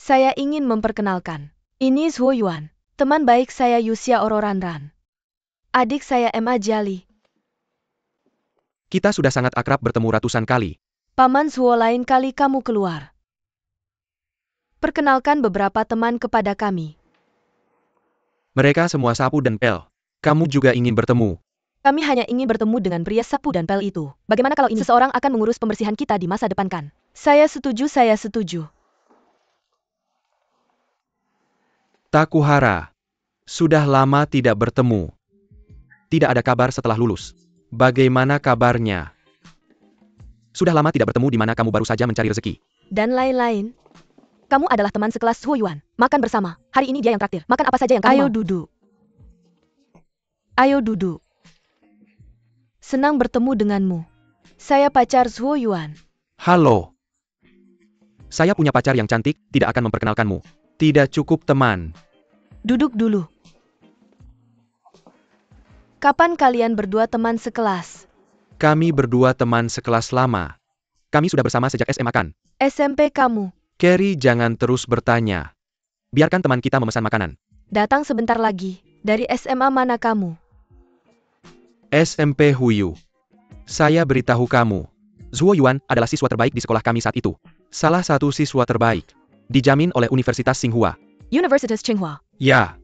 Saya ingin memperkenalkan. Ini Zhuo Yuan, teman baik saya Yuxia Ororanran. Adik saya Ma Jiali. Kita sudah sangat akrab bertemu ratusan kali. Paman Zhuo, lain kali kamu keluar. Perkenalkan beberapa teman kepada kami. Mereka semua sapu dan pel. Kamu juga ingin bertemu. Kami hanya ingin bertemu dengan pria sapu dan pel itu. Bagaimana kalau ini seseorang akan mengurus pembersihan kita di masa depan kan? Saya setuju, saya setuju. Takuhara. Sudah lama tidak bertemu. Tidak ada kabar setelah lulus. Bagaimana kabarnya? Sudah lama tidak bertemu di mana kamu baru saja mencari rezeki. Dan lain-lain. Kamu adalah teman sekelas Zhuo Yuan. Makan bersama. Hari ini dia yang traktir. Makan apa saja yang kamu mau. Ayo duduk. Ayo duduk. Senang bertemu denganmu. Saya pacar Zhuo Yuan. Halo. Saya punya pacar yang cantik, tidak akan memperkenalkanmu. Tidak cukup teman. Duduk dulu. Kapan kalian berdua teman sekelas? Kami berdua teman sekelas lama. Kami sudah bersama sejak SMA kan? SMP kamu. Carrie, jangan terus bertanya. Biarkan teman kita memesan makanan. Datang sebentar lagi. Dari SMA mana kamu? SMP Huyu. Saya beritahu kamu. Zhuo Yuan adalah siswa terbaik di sekolah kami saat itu. Salah satu siswa terbaik. Dijamin oleh Universitas Tsinghua. Universitas Tsinghua. Ya.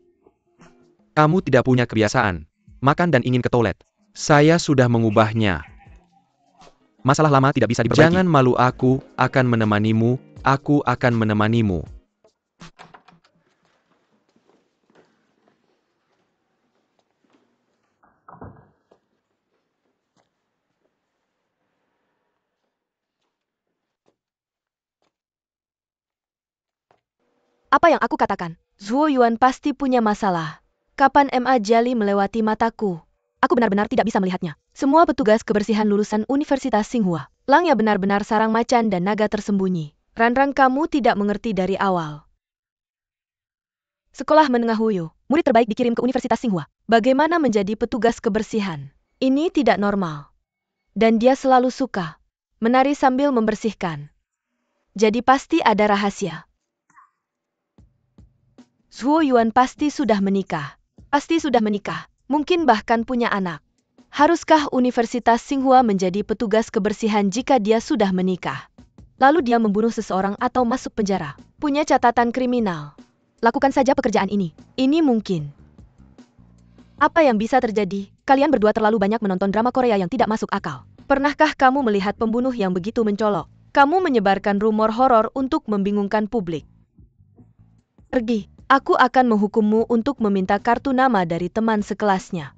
Kamu tidak punya kebiasaan makan dan ingin ke toilet. Saya sudah mengubahnya. Masalah lama tidak bisa diperbaiki. Jangan malu, aku akan menemanimu. Aku akan menemanimu. Apa yang aku katakan? Zhuo Yuan pasti punya masalah. Kapan Ma Jiali melewati mataku? Aku benar-benar tidak bisa melihatnya. Semua petugas kebersihan lulusan Universitas Tsinghua. Langnya benar-benar sarang macan dan naga tersembunyi. Ranrang, kamu tidak mengerti dari awal. Sekolah menengah Huyu, murid terbaik dikirim ke Universitas Tsinghua. Bagaimana menjadi petugas kebersihan? Ini tidak normal. Dan dia selalu suka menari sambil membersihkan. Jadi pasti ada rahasia. Zhuo Yuan pasti sudah menikah. Pasti sudah menikah. Mungkin bahkan punya anak. Haruskah Universitas Tsinghua menjadi petugas kebersihan jika dia sudah menikah? Lalu dia membunuh seseorang atau masuk penjara. Punya catatan kriminal. Lakukan saja pekerjaan ini. Ini mungkin. Apa yang bisa terjadi? Kalian berdua terlalu banyak menonton drama Korea yang tidak masuk akal. Pernahkah kamu melihat pembunuh yang begitu mencolok? Kamu menyebarkan rumor horor untuk membingungkan publik. Pergi. Aku akan menghukummu untuk meminta kartu nama dari teman sekelasnya.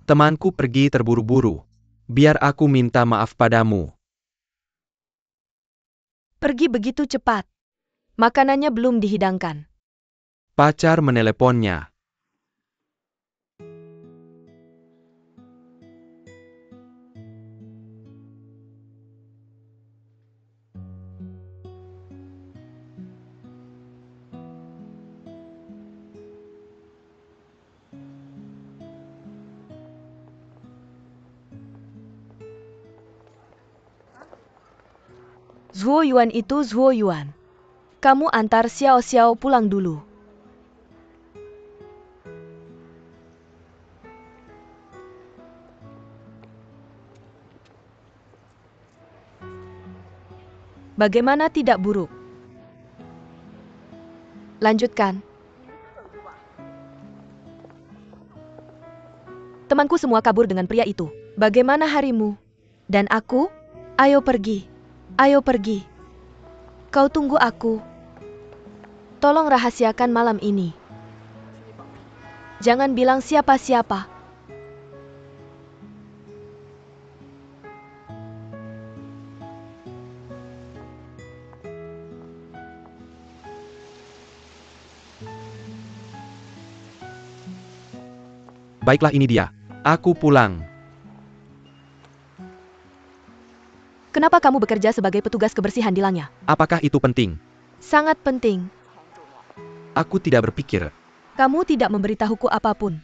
Temanku pergi terburu-buru. Biar aku minta maaf padamu. Pergi begitu cepat. Makanannya belum dihidangkan. Pacar meneleponnya. Zhuo Yuan itu Zhuo Yuan. Kamu antar Xiao Xiao pulang dulu. Bagaimana tidak buruk? Lanjutkan. Temanku semua kabur dengan pria itu. Bagaimana harimu? Dan aku? Ayo pergi. Ayo pergi. Kau tunggu aku. Tolong rahasiakan malam ini. Jangan bilang siapa-siapa. Baiklah, ini dia. Aku pulang. Kenapa kamu bekerja sebagai petugas kebersihan di Langya? Apakah itu penting? Sangat penting. Aku tidak berpikir. Kamu tidak memberitahuku apapun.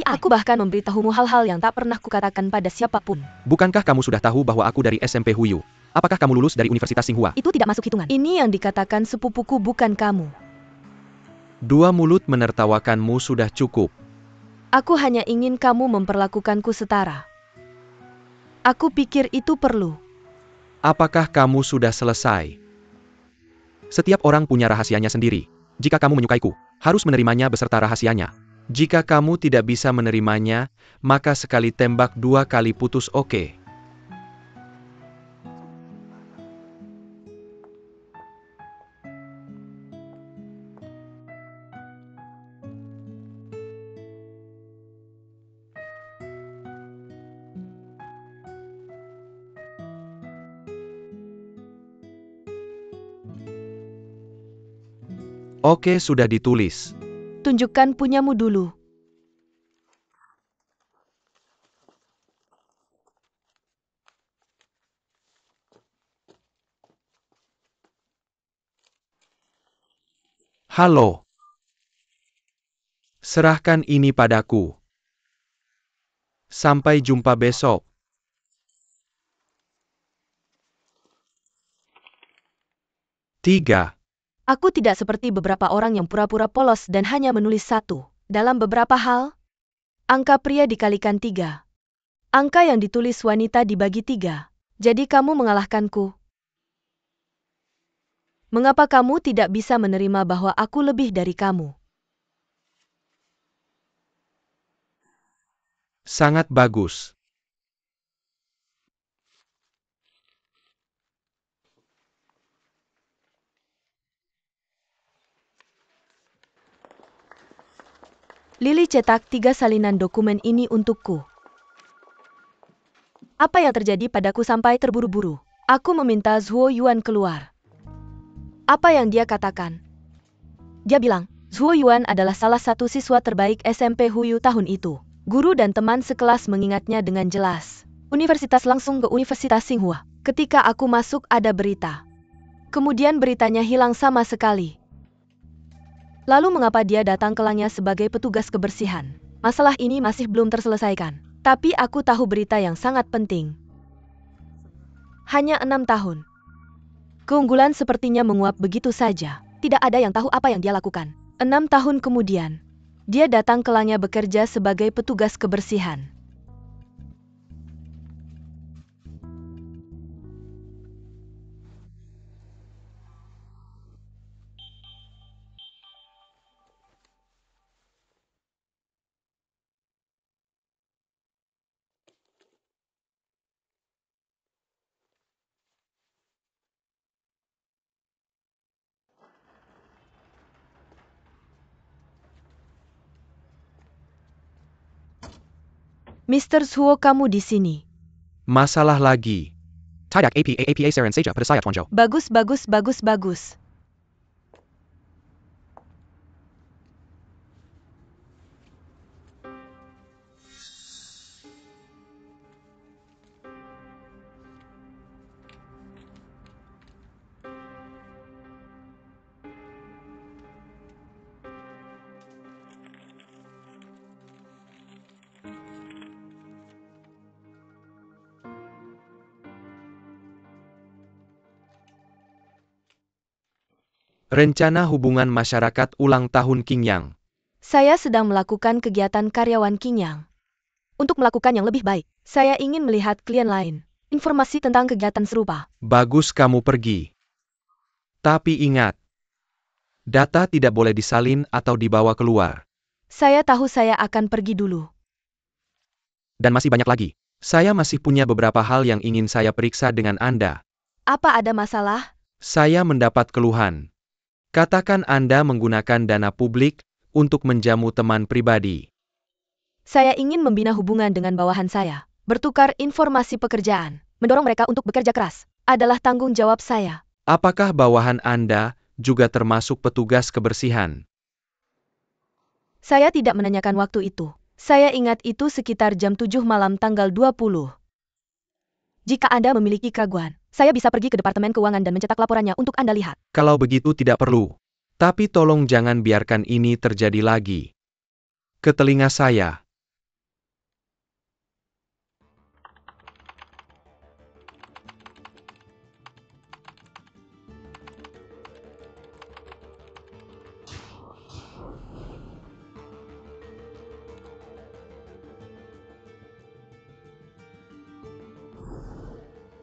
Aku bahkan memberitahumu hal-hal yang tak pernah kukatakan pada siapapun. Bukankah kamu sudah tahu bahwa aku dari SMP Huyu? Apakah kamu lulus dari Universitas Tsinghua? Itu tidak masuk hitungan. Ini yang dikatakan sepupuku, bukan kamu. Dua mulut menertawakanmu sudah cukup. Aku hanya ingin kamu memperlakukanku setara. Aku pikir itu perlu. Apakah kamu sudah selesai? Setiap orang punya rahasianya sendiri. Jika kamu menyukaiku, harus menerimanya beserta rahasianya. Jika kamu tidak bisa menerimanya, maka sekali tembak dua kali putus, oke? Oke, sudah ditulis. Tunjukkan punyamu dulu. Halo. Serahkan ini padaku. Sampai jumpa besok. Tiga. Aku tidak seperti beberapa orang yang pura-pura polos dan hanya menulis satu. Dalam beberapa hal, angka pria dikalikan 3. Angka yang ditulis wanita dibagi 3. Jadi kamu mengalahkanku. Mengapa kamu tidak bisa menerima bahwa aku lebih dari kamu? Sangat bagus. Lily cetak 3 salinan dokumen ini untukku. Apa yang terjadi padaku sampai terburu-buru? Aku meminta Zhuo Yuan keluar. Apa yang dia katakan? Dia bilang, Zhuo Yuan adalah salah satu siswa terbaik SMP Huyu tahun itu. Guru dan teman sekelas mengingatnya dengan jelas. Universitas langsung ke Universitas Tsinghua. Ketika aku masuk ada berita. Kemudian beritanya hilang sama sekali. Lalu mengapa dia datang ke Langya sebagai petugas kebersihan? Masalah ini masih belum terselesaikan. Tapi aku tahu berita yang sangat penting. Hanya 6 tahun. Keunggulan sepertinya menguap begitu saja. Tidak ada yang tahu apa yang dia lakukan. 6 tahun kemudian, dia datang ke Langya bekerja sebagai petugas kebersihan. Mr. Zhuo, kamu di sini. Masalah lagi. Tidak APA Saren Seja pada saya Tuan Zhou. Bagus, bagus, bagus, bagus. Rencana hubungan masyarakat ulang tahun King Yang. Saya sedang melakukan kegiatan karyawan King Yang. Untuk melakukan yang lebih baik, saya ingin melihat klien lain. Informasi tentang kegiatan serupa. Bagus kamu pergi. Tapi ingat, data tidak boleh disalin atau dibawa keluar. Saya tahu saya akan pergi dulu. Dan masih banyak lagi. Saya masih punya beberapa hal yang ingin saya periksa dengan Anda. Apa ada masalah? Saya mendapat keluhan. Katakan Anda menggunakan dana publik untuk menjamu teman pribadi. Saya ingin membina hubungan dengan bawahan saya. Bertukar informasi pekerjaan. Mendorong mereka untuk bekerja keras. Adalah tanggung jawab saya. Apakah bawahan Anda juga termasuk petugas kebersihan? Saya tidak menanyakan waktu itu. Saya ingat itu sekitar jam 7 malam tanggal 20. Jika Anda memiliki keraguan, saya bisa pergi ke Departemen Keuangan dan mencetak laporannya untuk Anda lihat. Kalau begitu tidak perlu. Tapi tolong jangan biarkan ini terjadi lagi. ke telinga saya.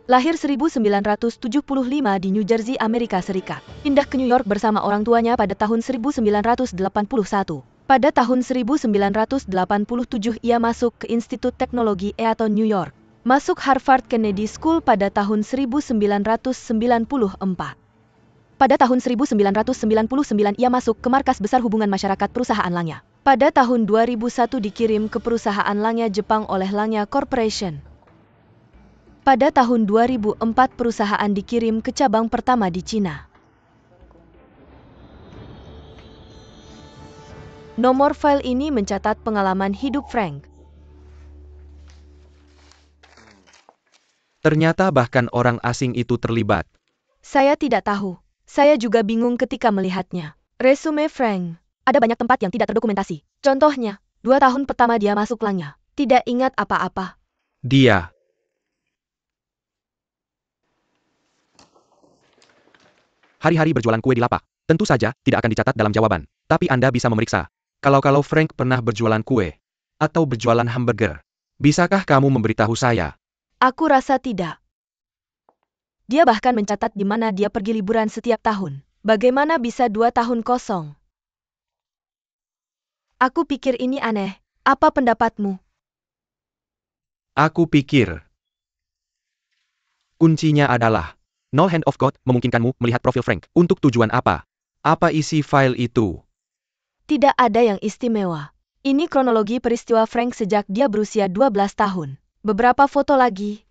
Lahir 1975 di New Jersey, Amerika Serikat. Pindah ke New York bersama orang tuanya pada tahun 1981. Pada tahun 1987 ia masuk ke Institut Teknologi Eaton, New York. Masuk Harvard Kennedy School pada tahun 1994. Pada tahun 1999 ia masuk ke Markas Besar Hubungan Masyarakat Perusahaan Langya. Pada tahun 2001 dikirim ke perusahaan Langya Jepang oleh Langya Corporation. Pada tahun 2004 perusahaan dikirim ke cabang pertama di Cina. Nomor file ini mencatat pengalaman hidup Frank. Ternyata bahkan orang asing itu terlibat. Saya tidak tahu. Saya juga bingung ketika melihatnya. Resume Frank. Ada banyak tempat yang tidak terdokumentasi. Contohnya, 2 tahun pertama dia masuk Langya. Tidak ingat apa-apa. Dia hari-hari berjualan kue di lapak. Tentu saja, tidak akan dicatat dalam jawaban. Tapi Anda bisa memeriksa. Kalau Frank pernah berjualan kue. Atau berjualan hamburger. Bisakah kamu memberitahu saya? Aku rasa tidak. Dia bahkan mencatat di mana dia pergi liburan setiap tahun. Bagaimana bisa 2 tahun kosong? Aku pikir ini aneh. Apa pendapatmu? Aku pikir kuncinya adalah No Hand of God memungkinkanmu melihat profil Frank. Untuk tujuan apa? Apa isi file itu? Tidak ada yang istimewa. Ini kronologi peristiwa Frank sejak dia berusia 12 tahun. Beberapa foto lagi.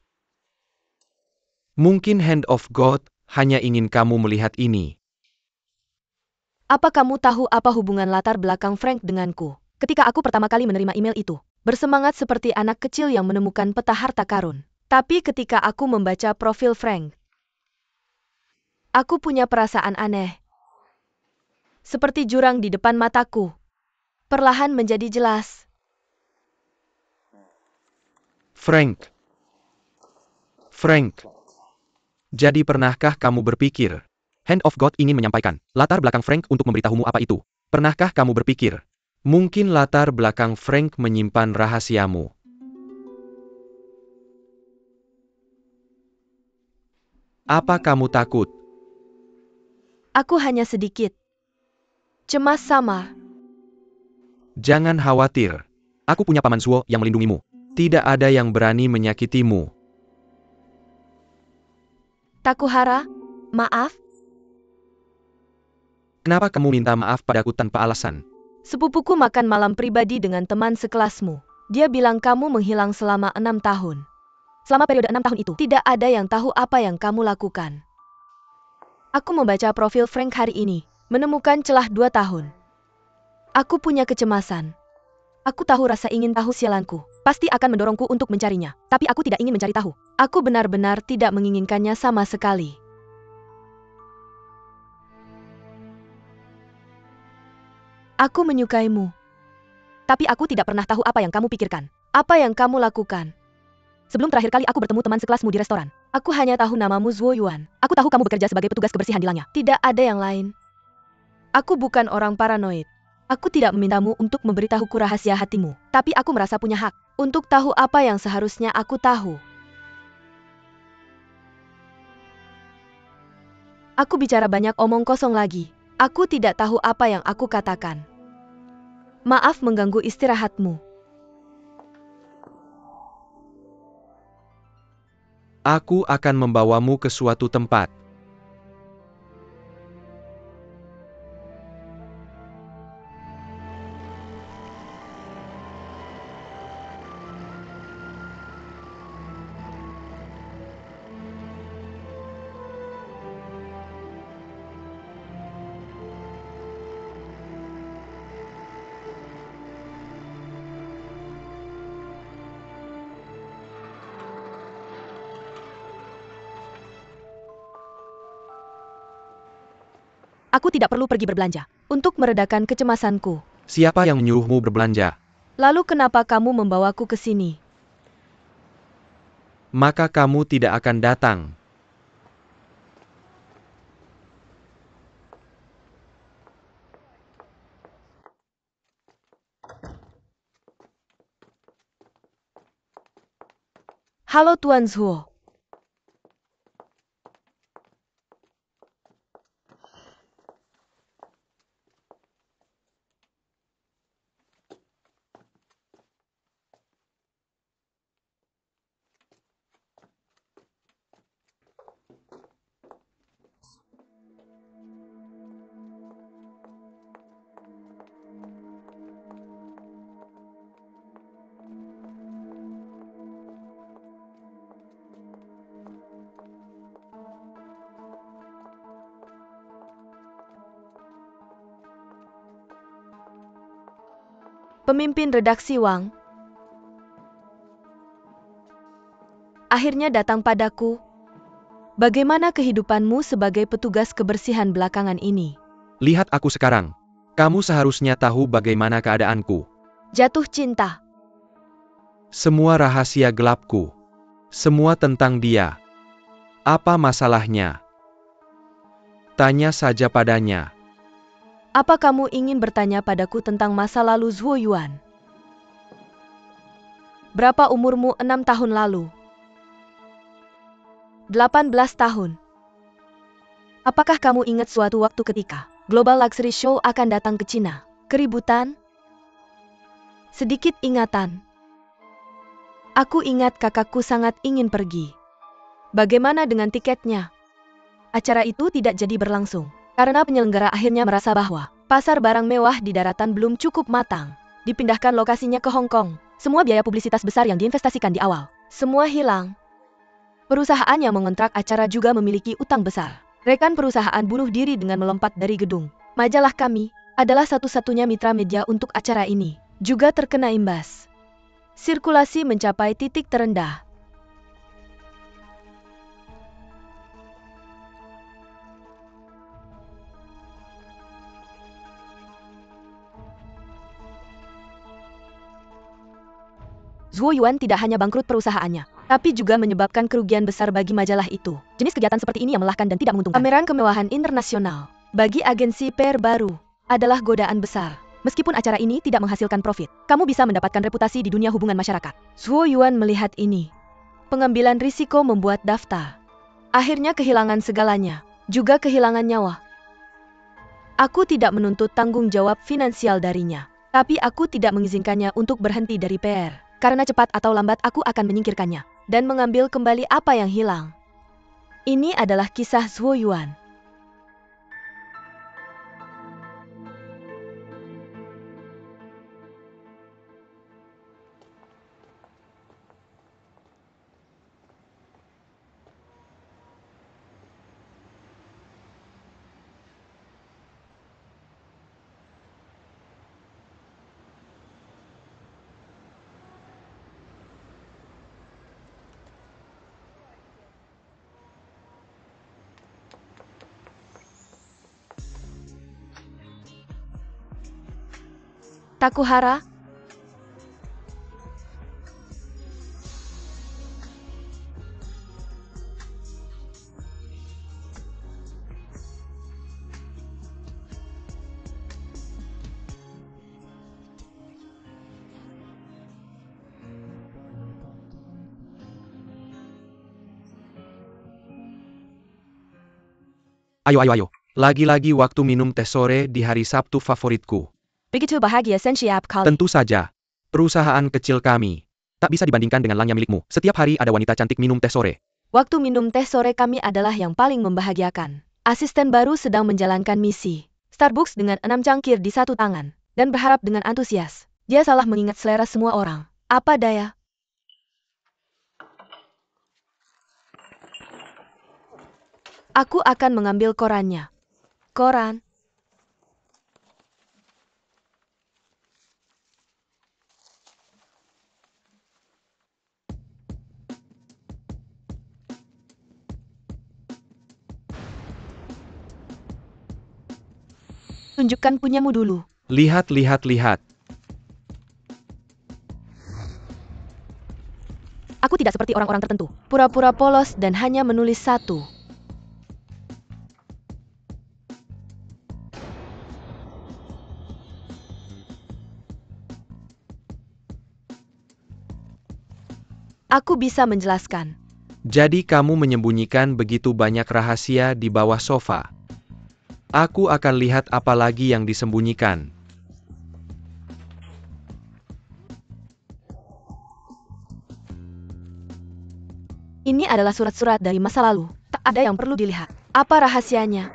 Mungkin Hand of God hanya ingin kamu melihat ini. Apa kamu tahu apa hubungan latar belakang Frank denganku? Ketika aku pertama kali menerima email itu, bersemangat seperti anak kecil yang menemukan peta harta karun. Tapi ketika aku membaca profil Frank, aku punya perasaan aneh. Seperti jurang di depan mataku. Perlahan menjadi jelas. Frank. Jadi pernahkah kamu berpikir? Hand of God ingin menyampaikan latar belakang Frank untuk memberitahumu apa itu. Pernahkah kamu berpikir? Mungkin latar belakang Frank menyimpan rahasiamu. Apa kamu takut? Aku hanya sedikit cemas sama. Jangan khawatir. Aku punya paman Zuo yang melindungimu. Tidak ada yang berani menyakitimu. Takuhara, maaf. Kenapa kamu minta maaf padaku tanpa alasan? Sepupuku makan malam pribadi dengan teman sekelasmu. Dia bilang kamu menghilang selama 6 tahun. Selama periode 6 tahun itu, tidak ada yang tahu apa yang kamu lakukan. Aku membaca profil Frank hari ini, menemukan celah 2 tahun. Aku punya kecemasan. Aku tahu rasa ingin tahu sialanku. Pasti akan mendorongku untuk mencarinya. Tapi aku tidak ingin mencari tahu. Aku benar-benar tidak menginginkannya sama sekali. Aku menyukaimu. Tapi aku tidak pernah tahu apa yang kamu pikirkan. Apa yang kamu lakukan. Sebelum terakhir kali aku bertemu teman sekelasmu di restoran, aku hanya tahu namamu Zuo Yuan. Aku tahu kamu bekerja sebagai petugas kebersihan di Langya. Tidak ada yang lain. Aku bukan orang paranoid. Aku tidak memintamu untuk memberitahuku rahasia hatimu. Tapi aku merasa punya hak untuk tahu apa yang seharusnya aku tahu. Aku bicara banyak omong kosong lagi. Aku tidak tahu apa yang aku katakan. Maaf mengganggu istirahatmu. Aku akan membawamu ke suatu tempat. Aku tidak perlu pergi berbelanja untuk meredakan kecemasanku. Siapa yang menyuruhmu berbelanja? Lalu kenapa kamu membawaku ke sini? Maka kamu tidak akan datang. Halo Tuan Zhuo. Pemimpin redaksi Wang akhirnya datang padaku. Bagaimana kehidupanmu sebagai petugas kebersihan belakangan ini? Lihat aku sekarang. Kamu seharusnya tahu bagaimana keadaanku. Jatuh cinta. Semua rahasia gelapku. Semua tentang dia. Apa masalahnya? Tanya saja padanya. Apa kamu ingin bertanya padaku tentang masa lalu Zhuo Yuan? Berapa umurmu 6 tahun lalu? 18 tahun. Apakah kamu ingat suatu waktu ketika Global Luxury Show akan datang ke Cina? Keributan? Sedikit ingatan. Aku ingat kakakku sangat ingin pergi. Bagaimana dengan tiketnya? Acara itu tidak jadi berlangsung, karena penyelenggara akhirnya merasa bahwa pasar barang mewah di daratan belum cukup matang. Dipindahkan lokasinya ke Hong Kong. Semua biaya publisitas besar yang diinvestasikan di awal, semua hilang. Perusahaan yang mengontrak acara juga memiliki utang besar. Rekan perusahaan bunuh diri dengan melompat dari gedung. Majalah kami adalah satu-satunya mitra media untuk acara ini, juga terkena imbas. Sirkulasi mencapai titik terendah. Zhuo Yuan tidak hanya bangkrut perusahaannya, tapi juga menyebabkan kerugian besar bagi majalah itu. Jenis kegiatan seperti ini yang melelahkan dan tidak menguntungkan. Pameran kemewahan internasional bagi agensi PR baru adalah godaan besar. Meskipun acara ini tidak menghasilkan profit, kamu bisa mendapatkan reputasi di dunia hubungan masyarakat. Zhuo Yuan melihat ini. Pengambilan risiko membuat daftar. Akhirnya kehilangan segalanya, juga kehilangan nyawa. Aku tidak menuntut tanggung jawab finansial darinya, tapi aku tidak mengizinkannya untuk berhenti dari PR. Karena cepat atau lambat aku akan menyingkirkannya, dan mengambil kembali apa yang hilang. Ini adalah kisah Zhuo Yuan. Takuhara? Ayo. Lagi-lagi waktu minum teh sore di hari Sabtu favoritku. Begitu bahagia Sensiap kali. Tentu saja. Perusahaan kecil kami. Tak bisa dibandingkan dengan langnya milikmu. Setiap hari ada wanita cantik minum teh sore. Waktu minum teh sore kami adalah yang paling membahagiakan. Asisten baru sedang menjalankan misi Starbucks dengan 6 cangkir di satu tangan, dan berharap dengan antusias. Dia salah mengingat selera semua orang. Apa daya? Aku akan mengambil korannya. Koran. Tunjukkan punyamu dulu. Lihat. orang-orang tertentu. Pura-pura polos dan hanya menulis satu. Aku bisa menjelaskan. Jadi kamu menyembunyikan begitu banyak rahasia di bawah sofa. Aku akan lihat apa lagi yang disembunyikan. Ini adalah surat-surat dari masa lalu. Tak ada yang perlu dilihat. Apa rahasianya?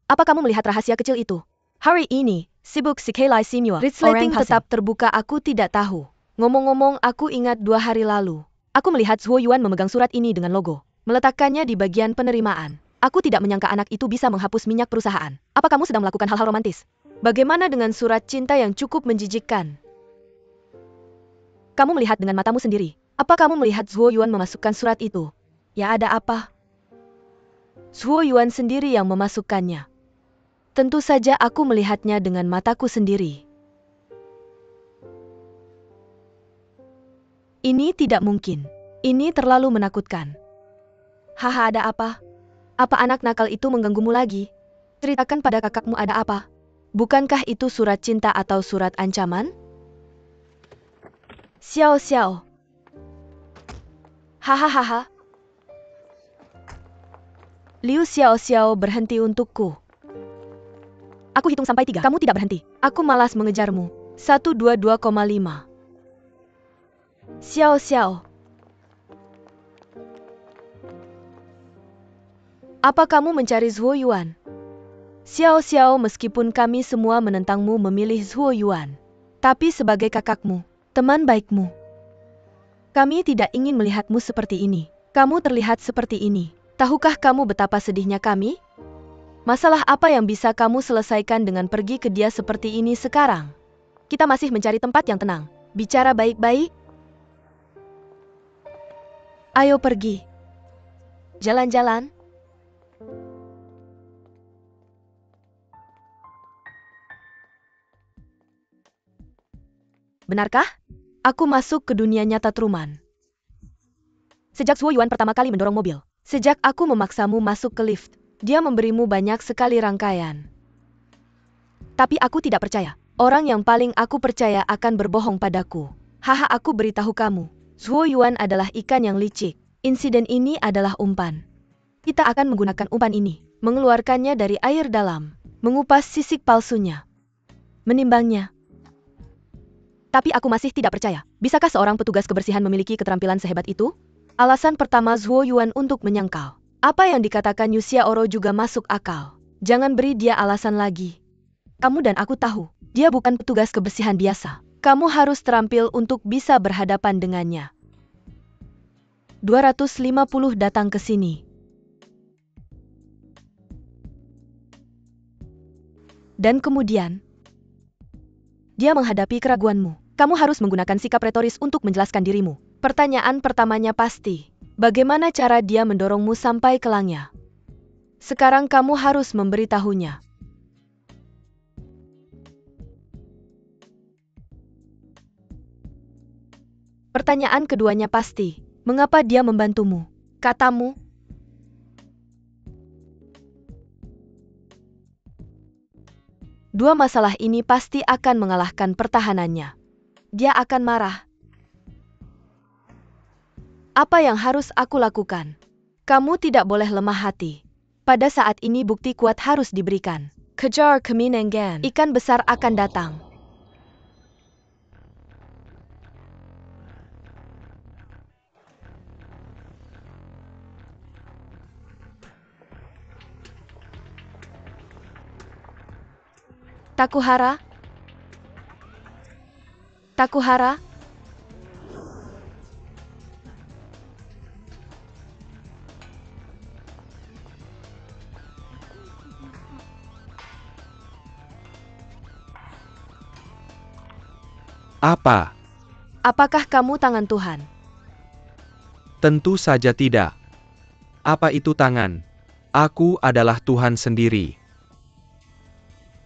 Apa kamu melihat rahasia kecil itu? Hari ini, sibuk si Kailai Simua. Resleting tetap terbuka, aku tidak tahu. Ngomong-ngomong, aku ingat 2 hari lalu. Aku melihat Zhuo Yuan memegang surat ini dengan logo. Meletakkannya di bagian penerimaan. Aku tidak menyangka anak itu bisa menghapus minyak perusahaan. Apa kamu sedang melakukan hal-hal romantis? Bagaimana dengan surat cinta yang cukup menjijikkan? Kamu melihat dengan matamu sendiri. Apa kamu melihat Zhuo Yuan memasukkan surat itu? Ya, ada apa? Zhuo Yuan sendiri yang memasukkannya. Tentu saja aku melihatnya dengan mataku sendiri. Ini tidak mungkin. Ini terlalu menakutkan. Haha, ada apa? Apa anak nakal itu mengganggumu lagi? Ceritakan pada kakakmu ada apa? Bukankah itu surat cinta atau surat ancaman? Xiao Xiao. Hahaha. Liu Xiao Xiao, berhenti untukku. Aku hitung sampai 3. Kamu tidak berhenti. Aku malas mengejarmu. 122,5. Xiao Xiao. Apa kamu mencari Zhuo Yuan? Xiao Xiao, meskipun kami semua menentangmu memilih Zhuo Yuan. Tapi sebagai kakakmu, teman baikmu, kami tidak ingin melihatmu seperti ini. Kamu terlihat seperti ini. Tahukah kamu betapa sedihnya kami? Masalah apa yang bisa kamu selesaikan dengan pergi ke dia seperti ini sekarang? Kita masih mencari tempat yang tenang. Bicara baik-baik. Ayo pergi. Jalan-jalan. Benarkah? Aku masuk ke dunia nyata Truman. Sejak Zhuo Yuan pertama kali mendorong mobil. Sejak aku memaksamu masuk ke lift. Dia memberimu banyak sekali rangkaian. Tapi aku tidak percaya. Orang yang paling aku percaya akan berbohong padaku. Haha, aku beritahu kamu. Zhuo Yuan adalah ikan yang licik. Insiden ini adalah umpan. Kita akan menggunakan umpan ini. Mengeluarkannya dari air dalam. Mengupas sisik palsunya. Menimbangnya. Tapi aku masih tidak percaya. Bisakah seorang petugas kebersihan memiliki keterampilan sehebat itu? Alasan pertama Zhuo Yuan untuk menyangkal. Apa yang dikatakan Yuxia Oro juga masuk akal. Jangan beri dia alasan lagi. Kamu dan aku tahu, dia bukan petugas kebersihan biasa. Kamu harus terampil untuk bisa berhadapan dengannya. 250 datang ke sini. Dan kemudian, dia menghadapi keraguanmu. Kamu harus menggunakan sikap retoris untuk menjelaskan dirimu. Pertanyaan pertamanya pasti, bagaimana cara dia mendorongmu sampai ke langnya? Sekarang kamu harus memberitahunya. Pertanyaan keduanya pasti, mengapa dia membantumu? Katamu. Dua masalah ini pasti akan mengalahkan pertahanannya. Dia akan marah. Apa yang harus aku lakukan? Kamu tidak boleh lemah hati. Pada saat ini bukti kuat harus diberikan. Kejar keminengan. Ikan besar akan datang. Takuhara? Takuhara? Apa? Apakah kamu tangan Tuhan? Tentu saja tidak. Apa itu tangan? Aku adalah Tuhan sendiri.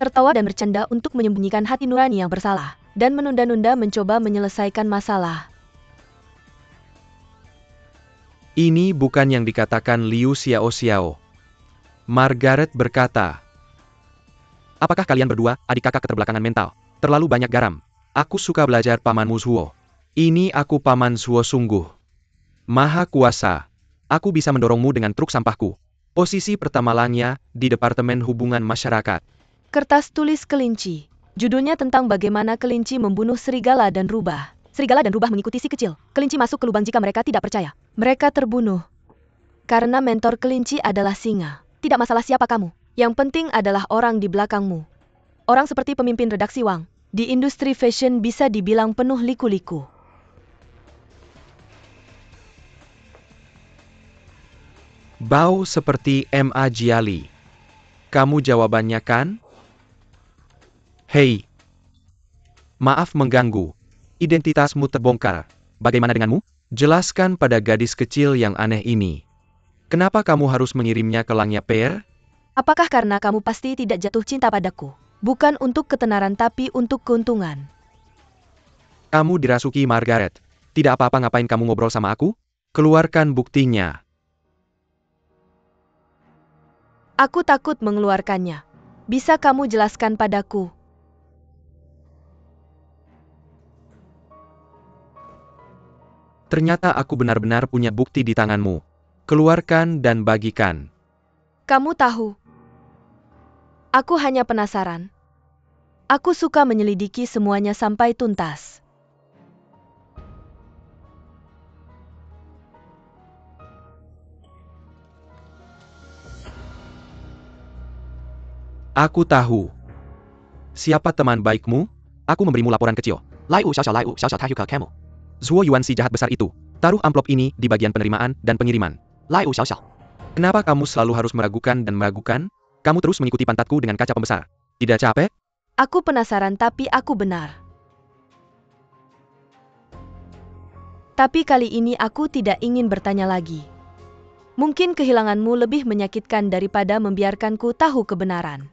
Tertawa dan bercanda untuk menyembunyikan hati nurani yang bersalah, dan menunda-nunda mencoba menyelesaikan masalah. Ini bukan yang dikatakan Liu Xiaoxiao. Margaret berkata. Apakah kalian berdua, adik kakak keterbelakangan mental? Terlalu banyak garam. Aku suka belajar pamanmu Zuo. Ini aku paman Zuo sungguh. Maha kuasa. Aku bisa mendorongmu dengan truk sampahku. Posisi pertama Langya, di Departemen Hubungan Masyarakat. Kertas tulis kelinci. Judulnya tentang bagaimana kelinci membunuh serigala dan rubah. Serigala dan rubah mengikuti si kecil. Kelinci masuk ke lubang jika mereka tidak percaya. Mereka terbunuh. Karena mentor kelinci adalah singa. Tidak masalah siapa kamu. Yang penting adalah orang di belakangmu. Orang seperti pemimpin redaksi Wang. Di industri fashion bisa dibilang penuh liku-liku. Bau seperti M.A. Jiali. Kamu jawabannya kan? Hei. Maaf mengganggu. Identitasmu terbongkar. Bagaimana denganmu? Jelaskan pada gadis kecil yang aneh ini. Kenapa kamu harus mengirimnya ke Langya Pear? Apakah karena kamu pasti tidak jatuh cinta padaku? Bukan untuk ketenaran tapi untuk keuntungan. Kamu dirasuki Margaret. Tidak apa-apa ngapain kamu ngobrol sama aku? Keluarkan buktinya. Aku takut mengeluarkannya. Bisa kamu jelaskan padaku? Ternyata aku benar-benar punya bukti di tanganmu. Keluarkan dan bagikan. Kamu tahu. Aku hanya penasaran. Aku suka menyelidiki semuanya sampai tuntas. Aku tahu. Siapa teman baikmu? Aku memberimu laporan kecil. Laiu xiao tahu ke kamu. Zuo Yuan si jahat besar itu. Taruh amplop ini di bagian penerimaan dan pengiriman. Laiu xiao. Kenapa kamu selalu harus meragukan dan meragukan? Kamu terus mengikuti pantatku dengan kaca pembesar. Tidak capek? Aku penasaran tapi aku benar. Tapi kali ini aku tidak ingin bertanya lagi. Mungkin kehilanganmu lebih menyakitkan daripada membiarkanku tahu kebenaran.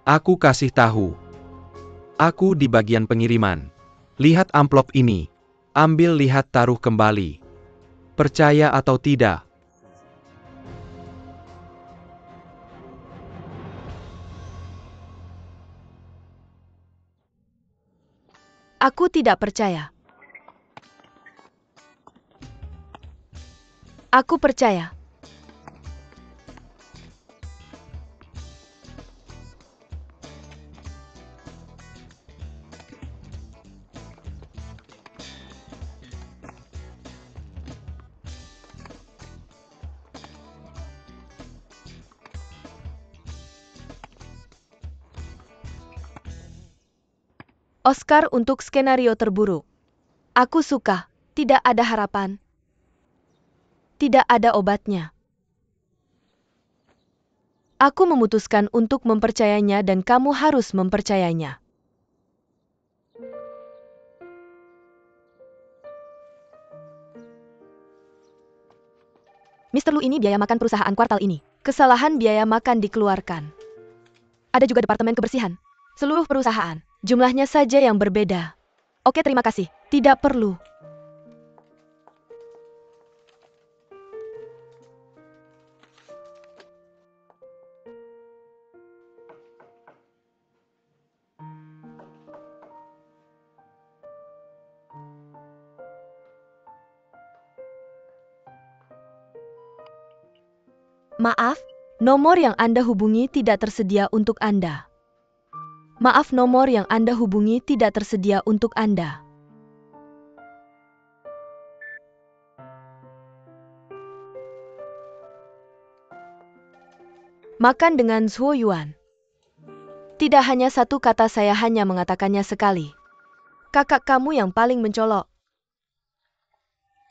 Aku kasih tahu. Aku di bagian pengiriman. Lihat amplop ini. Ambil lihat taruh kembali. Percaya atau tidak? Aku tidak percaya. Aku percaya. Oscar untuk skenario terburuk. Aku suka. Tidak ada harapan. Tidak ada obatnya. Aku memutuskan untuk mempercayainya dan kamu harus mempercayainya. Mr. Lu ini biaya makan perusahaan kuartal ini. Kesalahan biaya makan dikeluarkan. Ada juga departemen kebersihan. Seluruh perusahaan. Jumlahnya saja yang berbeda. Oke, terima kasih. Tidak perlu. Maaf, nomor yang Anda hubungi tidak tersedia untuk Anda. Maaf, nomor yang Anda hubungi tidak tersedia untuk Anda. Makan dengan Zhuo Yuan. Tidak hanya satu kata, saya hanya mengatakannya sekali. Kakak kamu yang paling mencolok.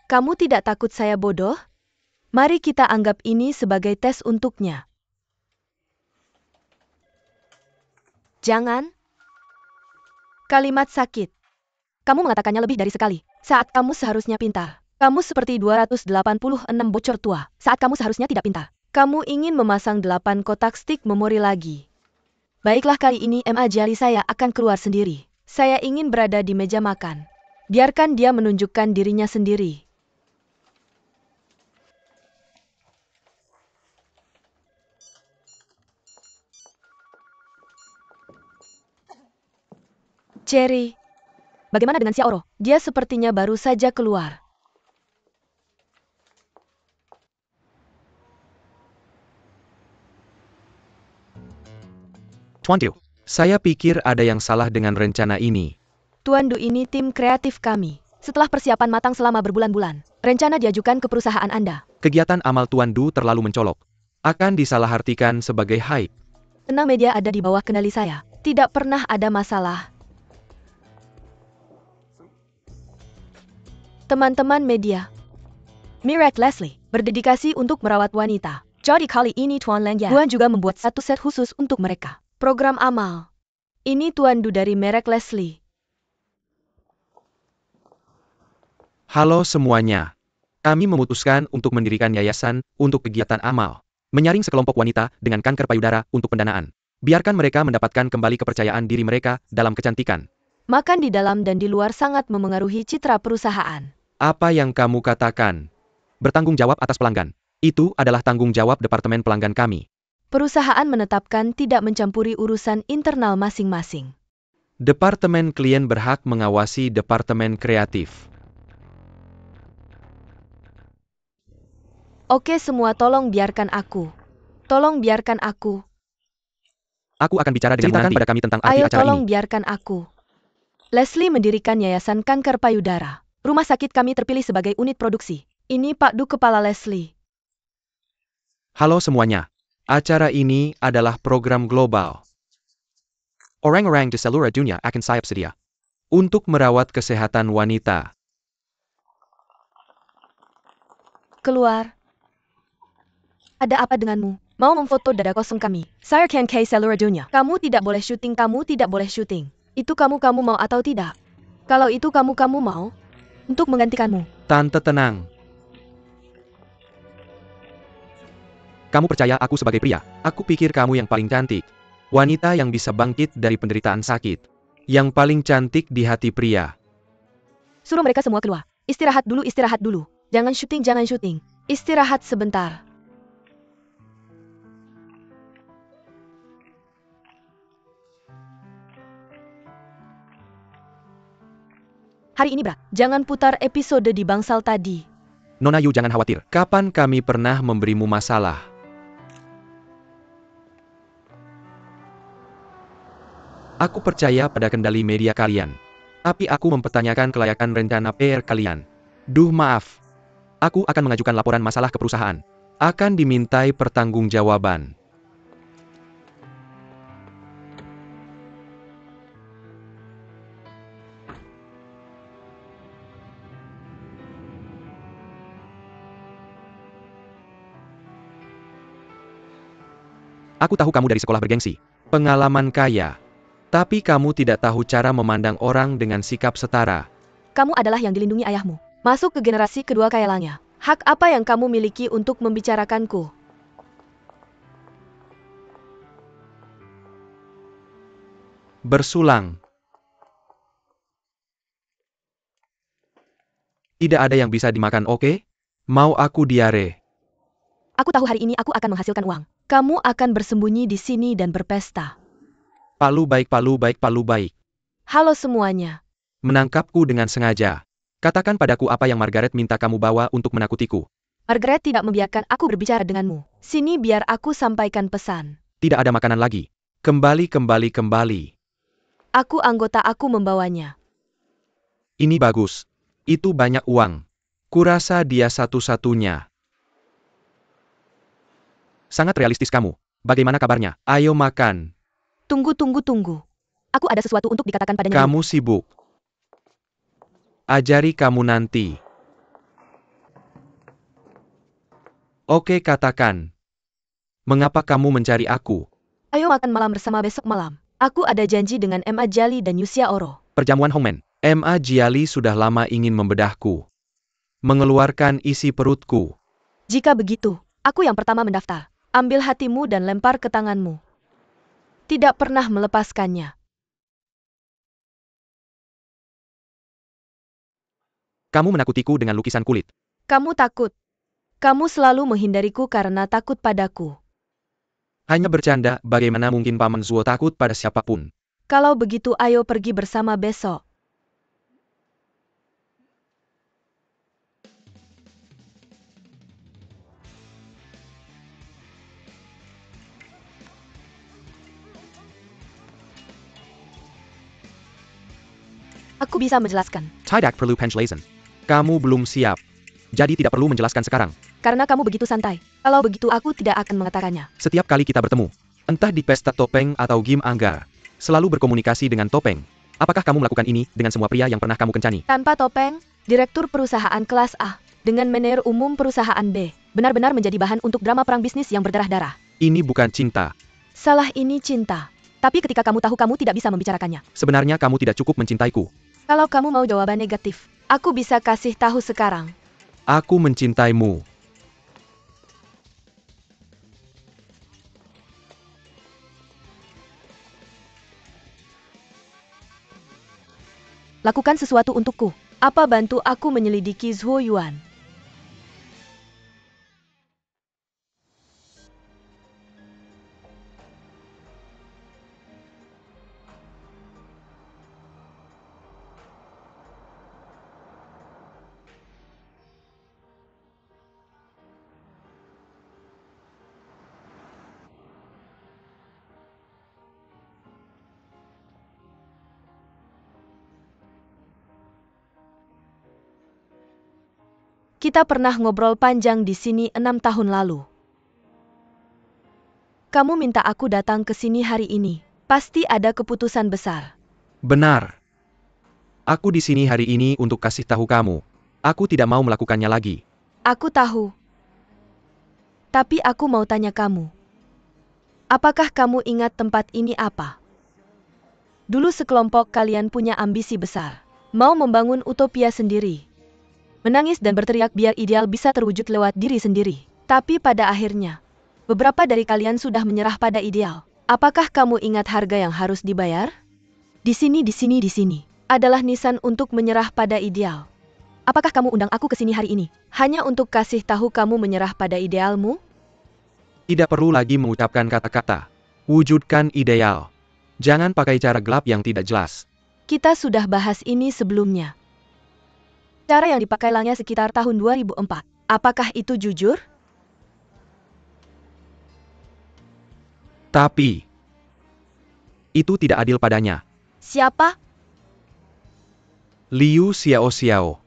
Kamu tidak takut saya bodoh? Mari kita anggap ini sebagai tes untuknya. Jangan. Kalimat sakit. Kamu mengatakannya lebih dari sekali. Saat kamu seharusnya pintar. Kamu seperti 286 bocor tua. Saat kamu seharusnya tidak pintar. Kamu ingin memasang 8 kotak stik memori lagi. Baiklah, kali ini MA jali saya akan keluar sendiri. Saya ingin berada di meja makan. Biarkan dia menunjukkan dirinya sendiri. Cherry. Bagaimana dengan Xiaoro? Dia sepertinya baru saja keluar. Tuan Du, saya pikir ada yang salah dengan rencana ini. Tuan Du, ini tim kreatif kami. Setelah persiapan matang selama berbulan-bulan, rencana diajukan ke perusahaan Anda. Kegiatan amal Tuan Du terlalu mencolok. Akan disalahartikan sebagai hype. Tenang, media ada di bawah kendali saya. Tidak pernah ada masalah. Teman-teman media. Mirek Leslie berdedikasi untuk merawat wanita. Jadi kali ini Tuan Yuan juga membuat satu set khusus untuk mereka. Program amal. Ini Tuan Du dari merek Leslie. Halo semuanya. Kami memutuskan untuk mendirikan yayasan untuk kegiatan amal. Menyaring sekelompok wanita dengan kanker payudara untuk pendanaan. Biarkan mereka mendapatkan kembali kepercayaan diri mereka dalam kecantikan. Makan di dalam dan di luar sangat memengaruhi citra perusahaan. Apa yang kamu katakan? Bertanggung jawab atas pelanggan. Itu adalah tanggung jawab departemen pelanggan kami. Perusahaan menetapkan tidak mencampuri urusan internal masing-masing. Departemen klien berhak mengawasi departemen kreatif. Oke semua, tolong biarkan aku. Tolong biarkan aku. Aku akan bicara dengan Ceritakan pada kami tentang arti Ayo acara tolong ini. biarkan aku. Leslie mendirikan Yayasan Kanker Payudara. Rumah sakit kami terpilih sebagai unit produksi. Ini Pak Du, kepala Leslie. Halo semuanya. Acara ini adalah program global. Orang-orang di seluruh dunia akan siap sedia untuk merawat kesehatan wanita. Keluar. Ada apa denganmu? Mau memfoto dada kosong kami? Saya Ken K seluruh dunia. Kamu tidak boleh syuting, kamu tidak boleh syuting. Itu kamu mau atau tidak? Kalau itu kamu mau, untuk menggantikanmu. Tante tenang. Kamu percaya aku sebagai pria? Aku pikir kamu yang paling cantik. Wanita yang bisa bangkit dari penderitaan sakit. Yang paling cantik di hati pria. Suruh mereka semua keluar. Istirahat dulu, istirahat dulu. Jangan syuting, jangan syuting. Istirahat sebentar. Hari ini berat. Jangan putar episode di bangsal tadi. Nona Yu, jangan khawatir. Kapan kami pernah memberimu masalah? Aku percaya pada kendali media kalian. Tapi aku mempertanyakan kelayakan rencana PR kalian. Duh maaf. Aku akan mengajukan laporan masalah ke perusahaan. Akan dimintai pertanggungjawaban. Aku tahu kamu dari sekolah bergengsi. Pengalaman kaya. Tapi kamu tidak tahu cara memandang orang dengan sikap setara. Kamu adalah yang dilindungi ayahmu. Masuk ke generasi kedua kayalangnya. Hak apa yang kamu miliki untuk membicarakanku? Bersulang. Tidak ada yang bisa dimakan, oke? Mau aku diare? Aku tahu hari ini aku akan menghasilkan uang. Kamu akan bersembunyi di sini dan berpesta. Palu baik, palu baik, palu baik. Halo semuanya. Menangkapku dengan sengaja. Katakan padaku apa yang Margaret minta kamu bawa untuk menakutiku. Margaret tidak membiarkan aku berbicara denganmu. Sini biar aku sampaikan pesan. Tidak ada makanan lagi. Kembali. Aku anggota, aku membawanya. Ini bagus. Itu banyak uang. Kurasa dia satu-satunya. Sangat realistis kamu. Bagaimana kabarnya? Ayo makan. Tunggu. Aku ada sesuatu untuk dikatakan padanya. Kamu sibuk. Ajari kamu nanti. Oke, katakan. Mengapa kamu mencari aku? Ayo makan malam bersama besok malam. Aku ada janji dengan Ma Jali dan Yusia Oro. Perjamuan Hongmen. Ma Jiali sudah lama ingin membedahku. Mengeluarkan isi perutku. Jika begitu, aku yang pertama mendaftar. Ambil hatimu dan lempar ke tanganmu. Tidak pernah melepaskannya. Kamu menakutiku dengan lukisan kulit. Kamu takut. Kamu selalu menghindariku karena takut padaku. Hanya bercanda, bagaimana mungkin Paman Zuo takut pada siapapun? Kalau begitu ayo pergi bersama besok. Aku bisa menjelaskan. Tidak perlu penjelasan. Kamu belum siap. Jadi tidak perlu menjelaskan sekarang. Karena kamu begitu santai. Kalau begitu aku tidak akan mengatakannya. Setiap kali kita bertemu, entah di pesta topeng atau game anggar, selalu berkomunikasi dengan topeng. Apakah kamu melakukan ini dengan semua pria yang pernah kamu kencani? Tanpa topeng, direktur perusahaan kelas A, dengan manajer umum perusahaan B, benar-benar menjadi bahan untuk drama perang bisnis yang berdarah-darah. Ini bukan cinta. Salah ini cinta. Tapi ketika kamu tahu kamu tidak bisa membicarakannya. Sebenarnya kamu tidak cukup mencintaiku. Kalau kamu mau jawaban negatif, aku bisa kasih tahu sekarang. Aku mencintaimu. Lakukan sesuatu untukku. Apa bantu aku menyelidiki Zhuo Yuan? Kita pernah ngobrol panjang di sini 6 tahun lalu. Kamu minta aku datang ke sini hari ini. Pasti ada keputusan besar. Benar. Aku di sini hari ini untuk kasih tahu kamu. Aku tidak mau melakukannya lagi. Aku tahu. Tapi aku mau tanya kamu. Apakah kamu ingat tempat ini apa? Dulu sekelompok kalian punya ambisi besar. Mau membangun utopia sendiri. Menangis dan berteriak biar ideal bisa terwujud lewat diri sendiri. Tapi pada akhirnya, beberapa dari kalian sudah menyerah pada ideal. Apakah kamu ingat harga yang harus dibayar? Di sini adalah nisan untuk menyerah pada ideal. Apakah kamu undang aku ke sini hari ini hanya untuk kasih tahu kamu menyerah pada idealmu? Tidak perlu lagi mengucapkan kata-kata. Wujudkan ideal. Jangan pakai cara gelap yang tidak jelas. Kita sudah bahas ini sebelumnya. Cara yang dipakai Langnya sekitar tahun 2004. Apakah itu jujur? Tapi, itu tidak adil padanya. Siapa? Liu Xiao.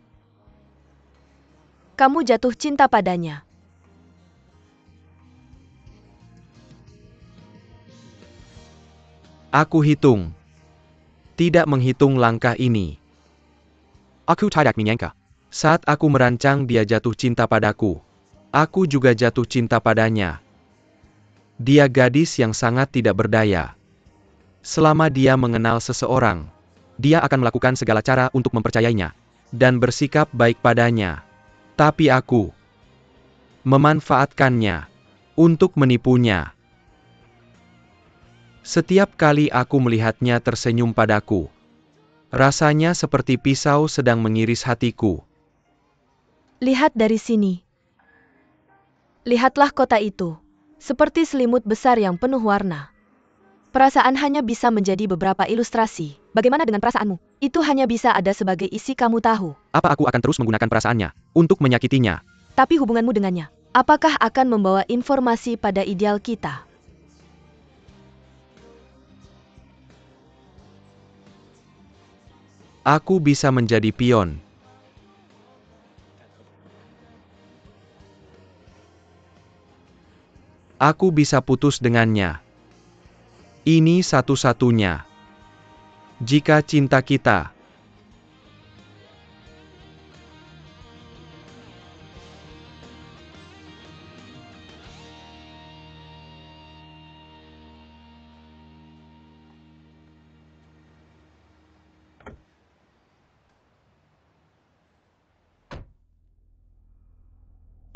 Kamu jatuh cinta padanya. Aku hitung. Tidak menghitung langkah ini. Aku tidak menyangka. Saat aku merancang dia jatuh cinta padaku. Aku juga jatuh cinta padanya. Dia gadis yang sangat tidak berdaya. Selama dia mengenal seseorang, dia akan melakukan segala cara untuk mempercayainya dan bersikap baik padanya. Tapi aku memanfaatkannya untuk menipunya. Setiap kali aku melihatnya tersenyum padaku, rasanya seperti pisau sedang mengiris hatiku. Lihat dari sini. Lihatlah kota itu. Seperti selimut besar yang penuh warna. Perasaan hanya bisa menjadi beberapa ilustrasi. Bagaimana dengan perasaanmu? Itu hanya bisa ada sebagai isi kamu tahu. Apa aku akan terus menggunakan perasaannya untuk menyakitinya? Tapi hubunganmu dengannya, apakah akan membawa informasi pada ideal kita? Aku bisa menjadi pion. Aku bisa putus dengannya. Ini satu-satunya. Jika cinta kita.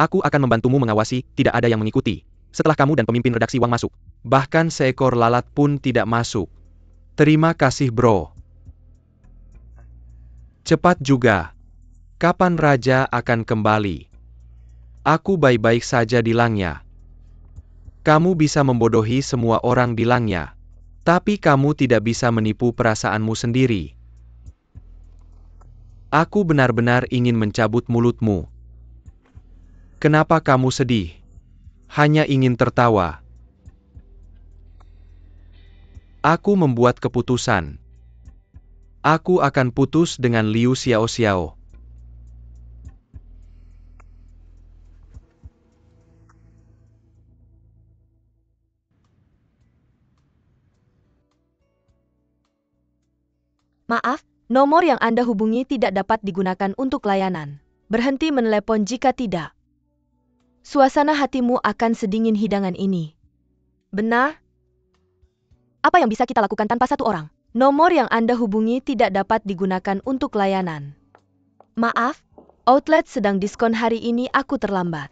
Aku akan membantumu mengawasi, tidak ada yang mengikuti. Setelah kamu dan pemimpin redaksi Wang masuk. Bahkan seekor lalat pun tidak masuk. Terima kasih bro. Cepat juga. Kapan Raja akan kembali? Aku baik-baik saja di Langya. Kamu bisa membodohi semua orang di Langya. Tapi kamu tidak bisa menipu perasaanmu sendiri. Aku benar-benar ingin mencabut mulutmu. Kenapa kamu sedih? Hanya ingin tertawa. Aku membuat keputusan. Aku akan putus dengan Liu Xiaoxiao. Maaf, nomor yang Anda hubungi tidak dapat digunakan untuk layanan. Berhenti menelepon jika tidak. Suasana hatimu akan sedingin hidangan ini. Benar? Apa yang bisa kita lakukan tanpa satu orang? Nomor yang Anda hubungi tidak dapat digunakan untuk layanan. Maaf, outlet sedang diskon hari ini, aku terlambat.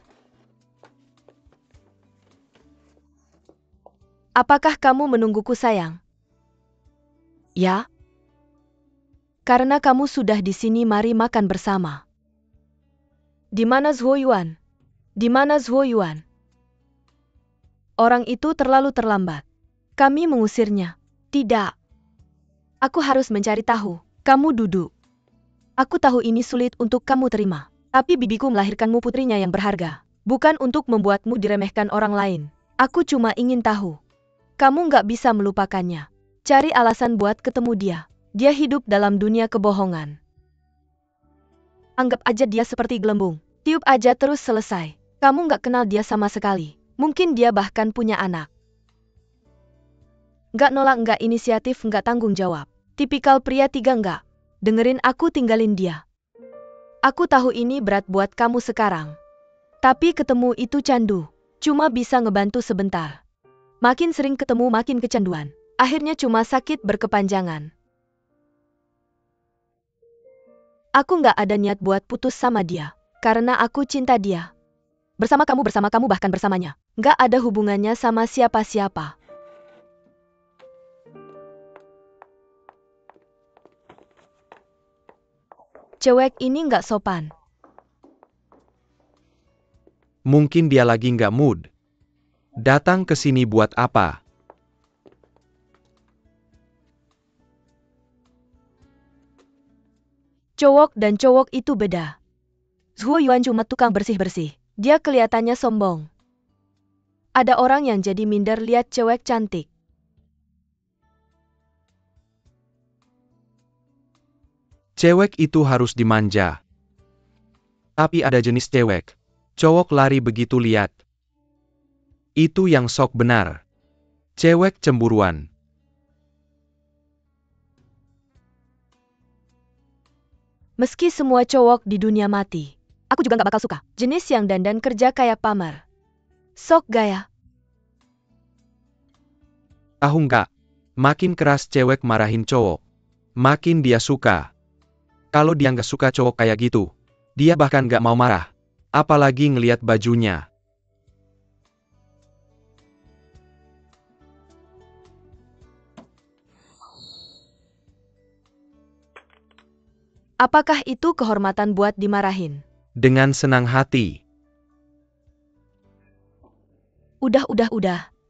Apakah kamu menungguku sayang? Ya? Karena kamu sudah di sini, mari makan bersama. Di mana Zhuo Yuan? Di mana Zhuo Yuan? Orang itu terlalu terlambat. Kami mengusirnya. Tidak. Aku harus mencari tahu. Kamu duduk. Aku tahu ini sulit untuk kamu terima. Tapi bibiku melahirkanmu, putrinya yang berharga. Bukan untuk membuatmu diremehkan orang lain. Aku cuma ingin tahu. Kamu nggak bisa melupakannya. Cari alasan buat ketemu dia. Dia hidup dalam dunia kebohongan. Anggap aja dia seperti gelembung. Tiup aja terus selesai. Kamu nggak kenal dia sama sekali. Mungkin dia bahkan punya anak. Nggak nolak, nggak inisiatif, nggak tanggung jawab. Tipikal pria tiga nggak. Dengerin aku, tinggalin dia. Aku tahu ini berat buat kamu sekarang. Tapi ketemu itu candu. Cuma bisa ngebantu sebentar. Makin sering ketemu makin kecanduan. Akhirnya cuma sakit berkepanjangan. Aku nggak ada niat buat putus sama dia. Karena aku cinta dia. Bersama kamu, bahkan bersamanya. Nggak ada hubungannya sama siapa-siapa. Cewek ini nggak sopan. Mungkin dia lagi nggak mood. Datang ke sini buat apa? Cowok dan cowok itu beda. Zhuo Yuan cuma tukang bersih-bersih. Dia kelihatannya sombong. Ada orang yang jadi minder lihat cewek cantik. Cewek itu harus dimanja. Tapi ada jenis cewek. Cowok lari begitu lihat. Itu yang sok benar. Cewek cemburuan. Meski semua cowok di dunia mati, aku juga nggak bakal suka jenis yang dandan kerja kayak pamer. Sok gaya. Tahu nggak? Makin keras cewek marahin cowok, makin dia suka. Kalau dia nggak suka cowok kayak gitu, dia bahkan nggak mau marah. Apalagi ngeliat bajunya. Apakah itu kehormatan buat dimarahin? Dengan senang hati. Udah.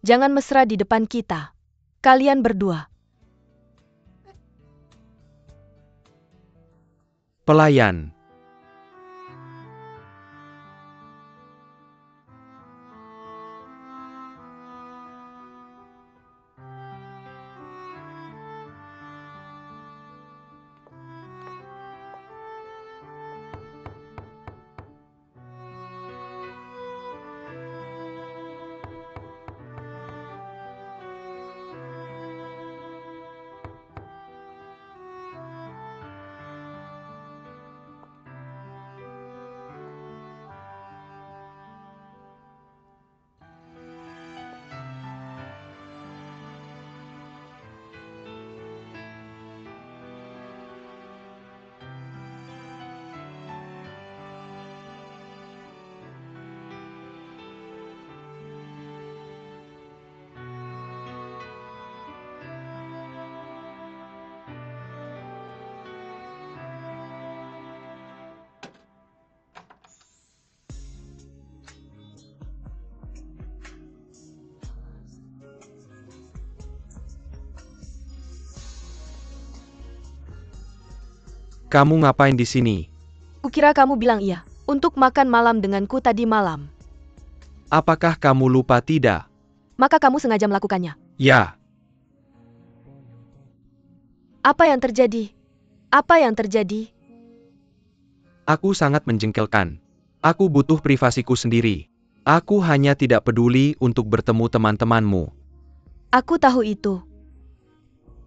Jangan mesra di depan kita. Kalian berdua. Pelayan. Kamu ngapain di sini? Kukira kamu bilang iya, untuk makan malam denganku tadi malam. Apakah kamu lupa tidak? Maka kamu sengaja melakukannya. Ya, Apa yang terjadi? Apa yang terjadi? aku sangat menjengkelkan. Aku butuh privasiku sendiri. Aku hanya tidak peduli untuk bertemu teman-temanmu. Aku tahu itu.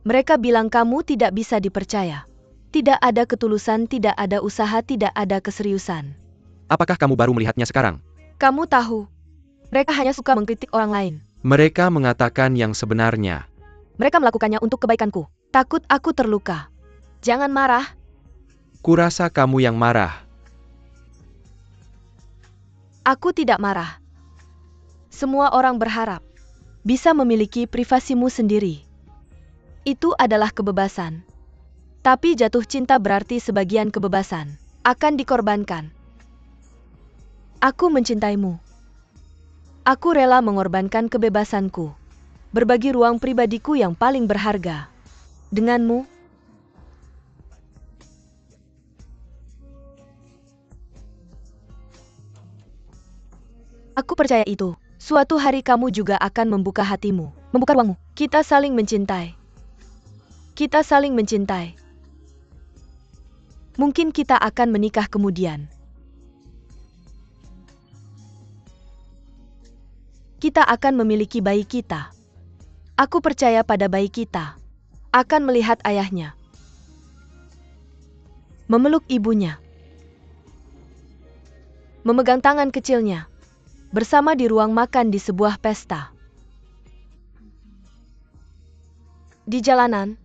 Mereka bilang kamu tidak bisa dipercaya. Tidak ada ketulusan, tidak ada usaha, tidak ada keseriusan. Apakah kamu baru melihatnya sekarang? Kamu tahu, mereka hanya suka mengkritik orang lain. Mereka mengatakan yang sebenarnya. Mereka melakukannya untuk kebaikanku. Takut aku terluka. Jangan marah. Kurasa kamu yang marah. Aku tidak marah. Semua orang berharap bisa memiliki privasimu sendiri. Itu adalah kebebasan. Tapi jatuh cinta berarti sebagian kebebasan akan dikorbankan. Aku mencintaimu. Aku rela mengorbankan kebebasanku. Berbagi ruang pribadiku yang paling berharga. Denganmu, aku percaya itu. Suatu hari kamu juga akan membuka hatimu, membuka ruangmu. Kita saling mencintai. Kita saling mencintai. Mungkin kita akan menikah kemudian. Kita akan memiliki bayi kita. Aku percaya pada bayi kita. Akan melihat ayahnya. Memeluk ibunya. Memegang tangan kecilnya. Bersama di ruang makan di sebuah pesta. Di jalanan.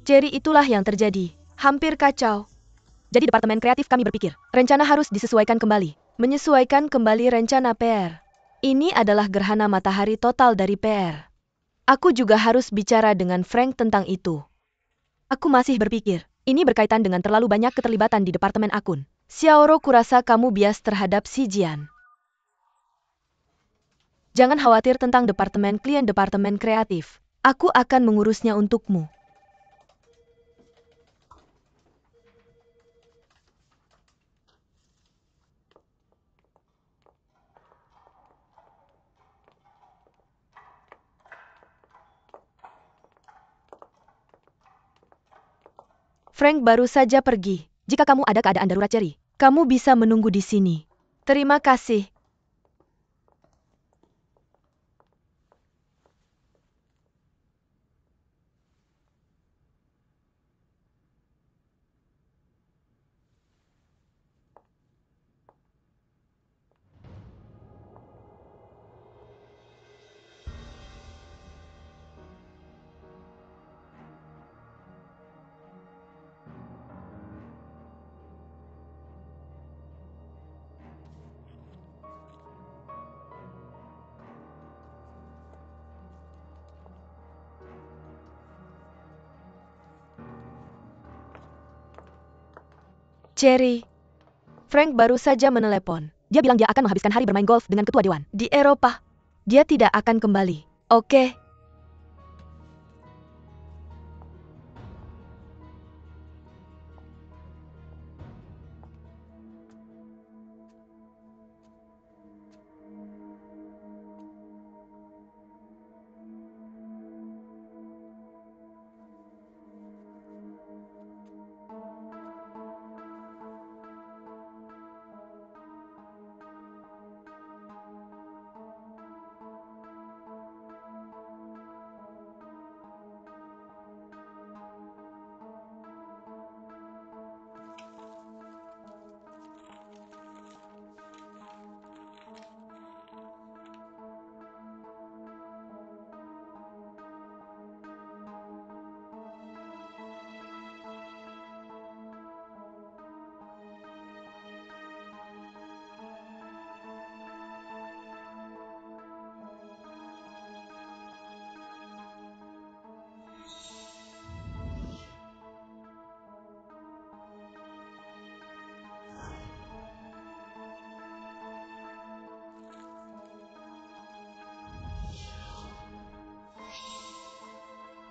Jerry, itulah yang terjadi. Hampir kacau. Jadi departemen kreatif kami berpikir, rencana harus disesuaikan kembali. Menyesuaikan kembali rencana PR. Ini adalah gerhana matahari total dari PR. Aku juga harus bicara dengan Frank tentang itu. Aku masih berpikir, ini berkaitan dengan terlalu banyak keterlibatan di departemen akun. Xiaoro, kurasa kamu bias terhadap si Jian. Jangan khawatir tentang departemen klien departemen kreatif. Aku akan mengurusnya untukmu. Frank baru saja pergi. Jika kamu ada keadaan darurat, Jerry, kamu bisa menunggu di sini. Terima kasih. Jerry, Frank baru saja menelepon. Dia bilang dia akan menghabiskan hari bermain golf dengan ketua dewan di Eropa. Dia tidak akan kembali. Oke.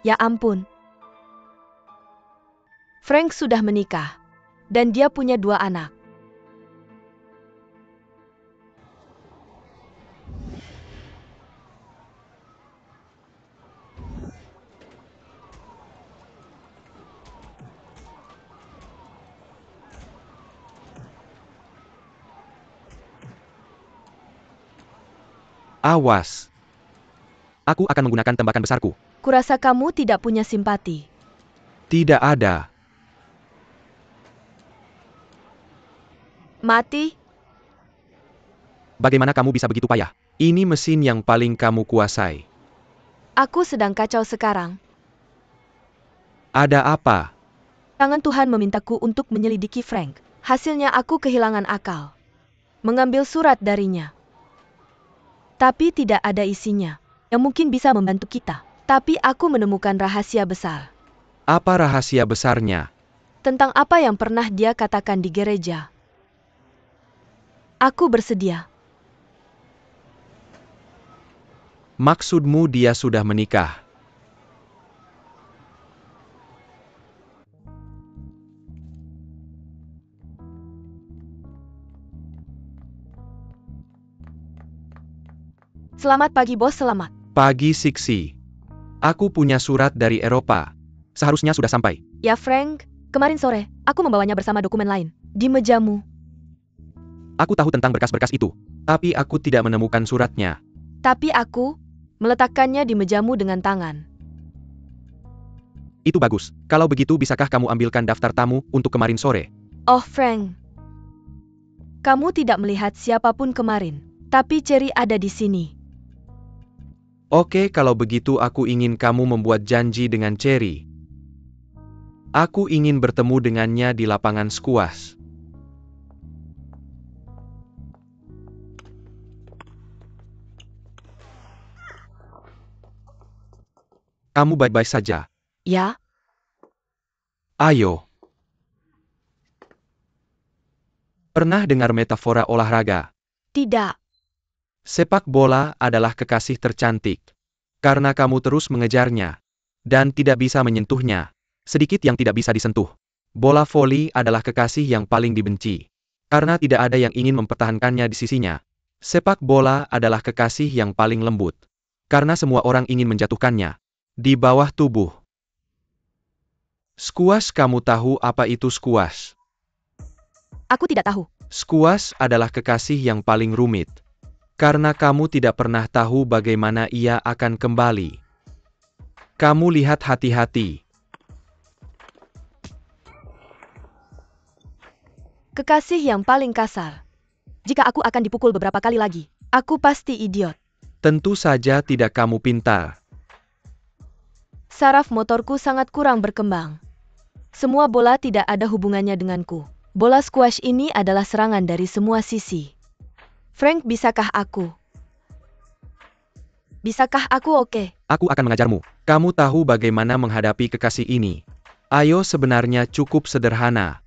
Ya ampun. Frank sudah menikah. Dan dia punya 2 anak. Awas. Aku akan menggunakan tembakan besarku. Kurasa kamu tidak punya simpati. Tidak ada. Mati? Bagaimana kamu bisa begitu payah? Ini mesin yang paling kamu kuasai. Aku sedang kacau sekarang. Ada apa? Tangan Tuhan memintaku untuk menyelidiki Frank. Hasilnya aku kehilangan akal. Mengambil surat darinya. Tapi tidak ada isinya, yang mungkin bisa membantu kita. Tapi aku menemukan rahasia besar. Apa rahasia besarnya? Tentang apa yang pernah dia katakan di gereja. Aku bersedia. Maksudmu dia sudah menikah? Selamat pagi bos, selamat. Pagi Siksi. Aku punya surat dari Eropa. Seharusnya sudah sampai. Ya Frank, kemarin sore, aku membawanya bersama dokumen lain. Di mejamu. Aku tahu tentang berkas-berkas itu. Tapi aku tidak menemukan suratnya. Tapi aku meletakkannya di mejamu dengan tangan. Itu bagus. Kalau begitu bisakah kamu ambilkan daftar tamu untuk kemarin sore? Oh Frank. Kamu tidak melihat siapapun kemarin. Tapi Cherry ada di sini. Oke, kalau begitu aku ingin kamu membuat janji dengan Cherry. Aku ingin bertemu dengannya di lapangan skuas. Kamu baik-baik saja? Ya? Ayo. Pernah dengar metafora olahraga? Tidak. Sepak bola adalah kekasih tercantik. Karena kamu terus mengejarnya. Dan tidak bisa menyentuhnya. Sedikit yang tidak bisa disentuh. Bola voli adalah kekasih yang paling dibenci. Karena tidak ada yang ingin mempertahankannya di sisinya. Sepak bola adalah kekasih yang paling lembut. Karena semua orang ingin menjatuhkannya. Di bawah tubuh. Skuas, kamu tahu apa itu skuas? Aku tidak tahu. Skuas adalah kekasih yang paling rumit. Karena kamu tidak pernah tahu bagaimana ia akan kembali. Kamu lihat hati-hati. Kekasih yang paling kasar. Jika aku akan dipukul beberapa kali lagi, aku pasti idiot. Tentu saja tidak, kamu pintar. Saraf motorku sangat kurang berkembang. Semua bola tidak ada hubungannya denganku. Bola squash ini adalah serangan dari semua sisi. Frank, bisakah aku? Bisakah aku oke? Aku akan mengajarmu. Kamu tahu bagaimana menghadapi kekasih ini. Ayo, sebenarnya cukup sederhana.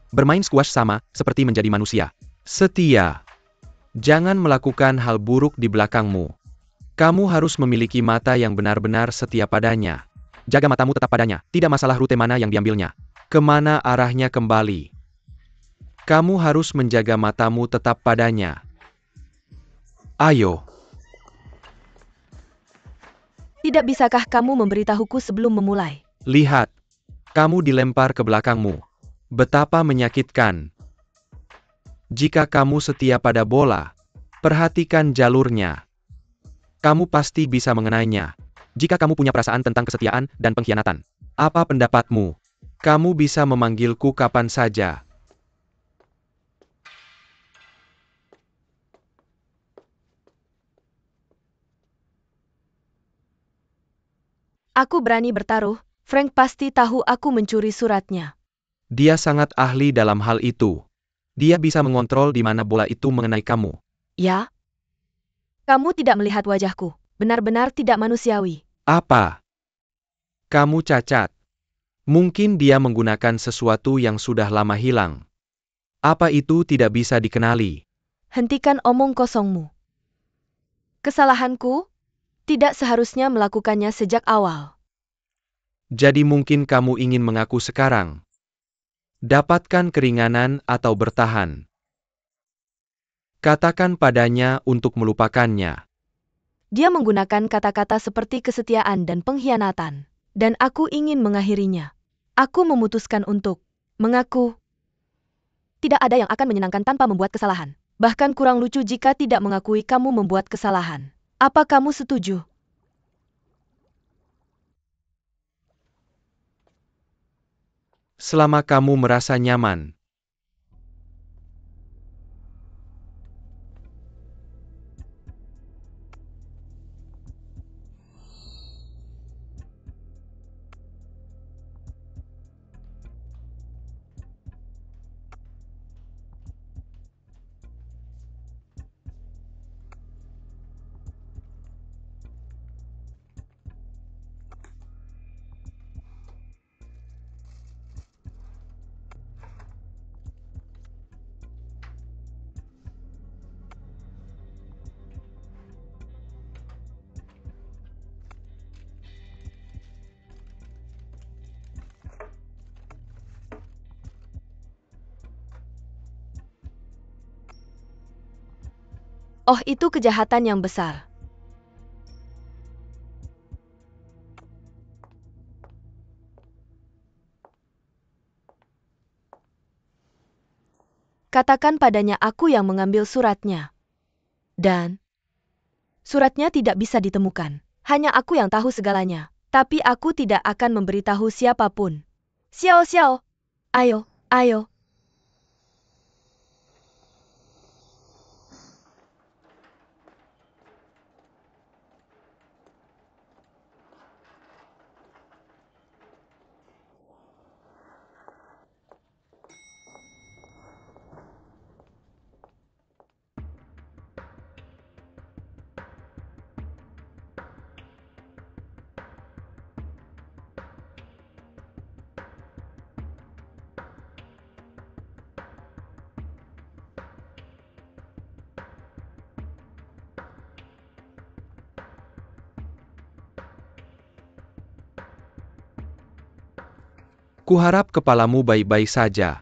Bermain squash sama, seperti menjadi manusia. Setia. Jangan melakukan hal buruk di belakangmu. Kamu harus memiliki mata yang benar-benar setia padanya. Jaga matamu tetap padanya, tidak masalah rute mana yang diambilnya. Kemana arahnya kembali. Kamu harus menjaga matamu tetap padanya. Ayo. Tidak bisakah kamu memberitahuku sebelum memulai? Lihat. Kamu dilempar ke belakangmu. Betapa menyakitkan. Jika kamu setia pada bola, perhatikan jalurnya. Kamu pasti bisa mengenainya. Jika kamu punya perasaan tentang kesetiaan dan pengkhianatan. Apa pendapatmu? Kamu bisa memanggilku kapan saja. Aku berani bertaruh, Frank pasti tahu aku mencuri suratnya. Dia sangat ahli dalam hal itu. Dia bisa mengontrol di mana bola itu mengenai kamu. Ya? Kamu tidak melihat wajahku. Benar-benar tidak manusiawi. Apa? Kamu cacat. Mungkin dia menggunakan sesuatu yang sudah lama hilang. Apa itu tidak bisa dikenali? Hentikan omong kosongmu. Kesalahanku? Tidak seharusnya melakukannya sejak awal. Jadi mungkin kamu ingin mengaku sekarang. Dapatkan keringanan atau bertahan. Katakan padanya untuk melupakannya. Dia menggunakan kata-kata seperti kesetiaan dan pengkhianatan. Dan aku ingin mengakhirinya. Aku memutuskan untuk mengaku. Tidak ada yang akan menyenangkan tanpa membuat kesalahan. Bahkan kurang lucu jika tidak mengakui kamu membuat kesalahan. Apa kamu setuju? Selama kamu merasa nyaman. Oh, itu kejahatan yang besar. Katakan padanya aku yang mengambil suratnya. Dan suratnya tidak bisa ditemukan. Hanya aku yang tahu segalanya. Tapi aku tidak akan memberitahu siapapun. Xiao Xiao. Ayo, ayo. Kuharap kepalamu baik-baik saja.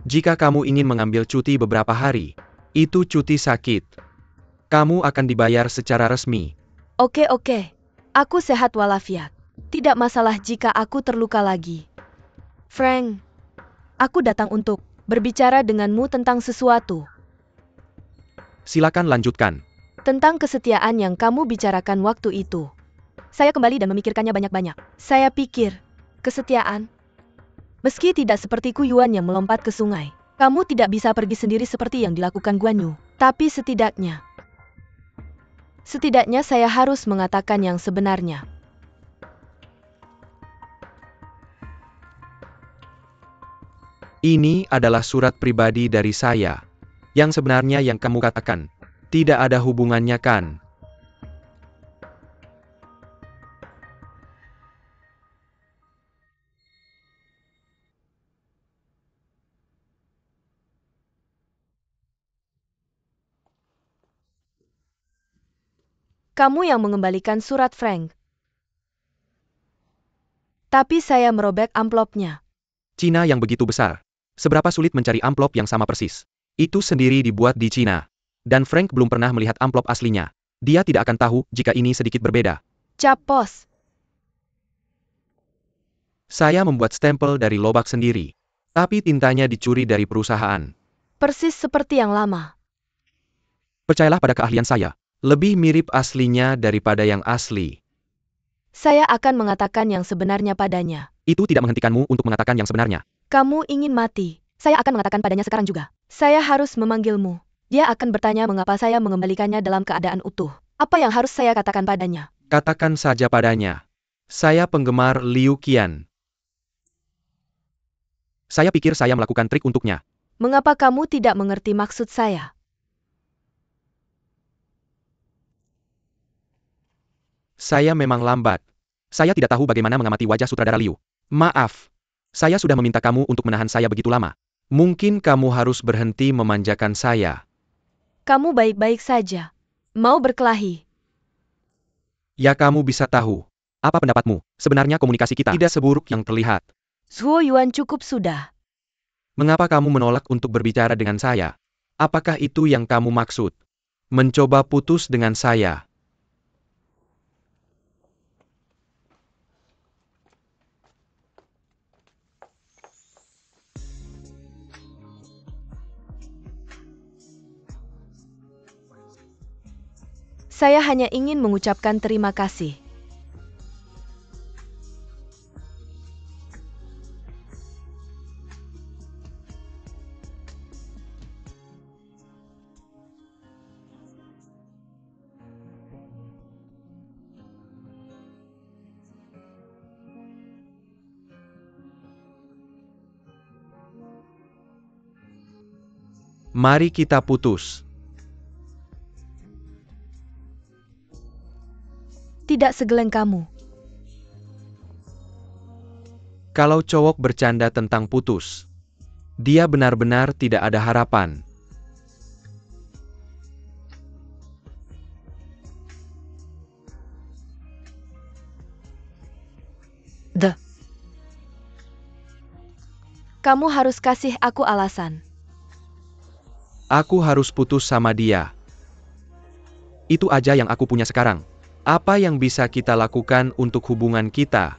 Jika kamu ingin mengambil cuti beberapa hari, itu cuti sakit. Kamu akan dibayar secara resmi. Oke. Aku sehat walafiat. Tidak masalah jika aku terluka lagi. Frank, aku datang untuk berbicara denganmu tentang sesuatu. Silakan lanjutkan. Tentang kesetiaan yang kamu bicarakan waktu itu. Saya kembali dan memikirkannya banyak-banyak. Saya pikir, kesetiaan. Meski tidak seperti Kuyuan yang melompat ke sungai, kamu tidak bisa pergi sendiri seperti yang dilakukan Guan Yu. Tapi setidaknya saya harus mengatakan yang sebenarnya. Ini adalah surat pribadi dari saya. Yang sebenarnya yang kamu katakan, tidak ada hubungannya kan? Kamu yang mengembalikan surat Frank. Tapi saya merobek amplopnya. Cina yang begitu besar. Seberapa sulit mencari amplop yang sama persis. Itu sendiri dibuat di Cina. Dan Frank belum pernah melihat amplop aslinya. Dia tidak akan tahu jika ini sedikit berbeda. Cap pos. Saya membuat stempel dari lobak sendiri. Tapi tintanya dicuri dari perusahaan. Persis seperti yang lama. Percayalah pada keahlian saya. Lebih mirip aslinya daripada yang asli. Saya akan mengatakan yang sebenarnya padanya. Itu tidak menghentikanmu untuk mengatakan yang sebenarnya. Kamu ingin mati. Saya akan mengatakan padanya sekarang juga. Saya harus memanggilmu. Dia akan bertanya mengapa saya mengembalikannya dalam keadaan utuh. Apa yang harus saya katakan padanya? Katakan saja padanya. Saya penggemar Liu Qian. Saya pikir saya melakukan trik untuknya. Mengapa kamu tidak mengerti maksud saya? Saya memang lambat. Saya tidak tahu bagaimana mengamati wajah sutradara Liu. Maaf. Saya sudah meminta kamu untuk menahan saya begitu lama. Mungkin kamu harus berhenti memanjakan saya. Kamu baik-baik saja. Mau berkelahi? Ya kamu bisa tahu. Apa pendapatmu? Sebenarnya komunikasi kita tidak seburuk yang terlihat. Zhuo Yuan, cukup sudah. Mengapa kamu menolak untuk berbicara dengan saya? Apakah itu yang kamu maksud? Mencoba putus dengan saya? Saya hanya ingin mengucapkan terima kasih. Mari kita putus. Tidak segeleng kamu. Kalau cowok bercanda tentang putus, dia benar-benar tidak ada harapan. Kamu harus kasih aku alasan. Aku harus putus sama dia. Itu aja yang aku punya sekarang. Apa yang bisa kita lakukan untuk hubungan kita?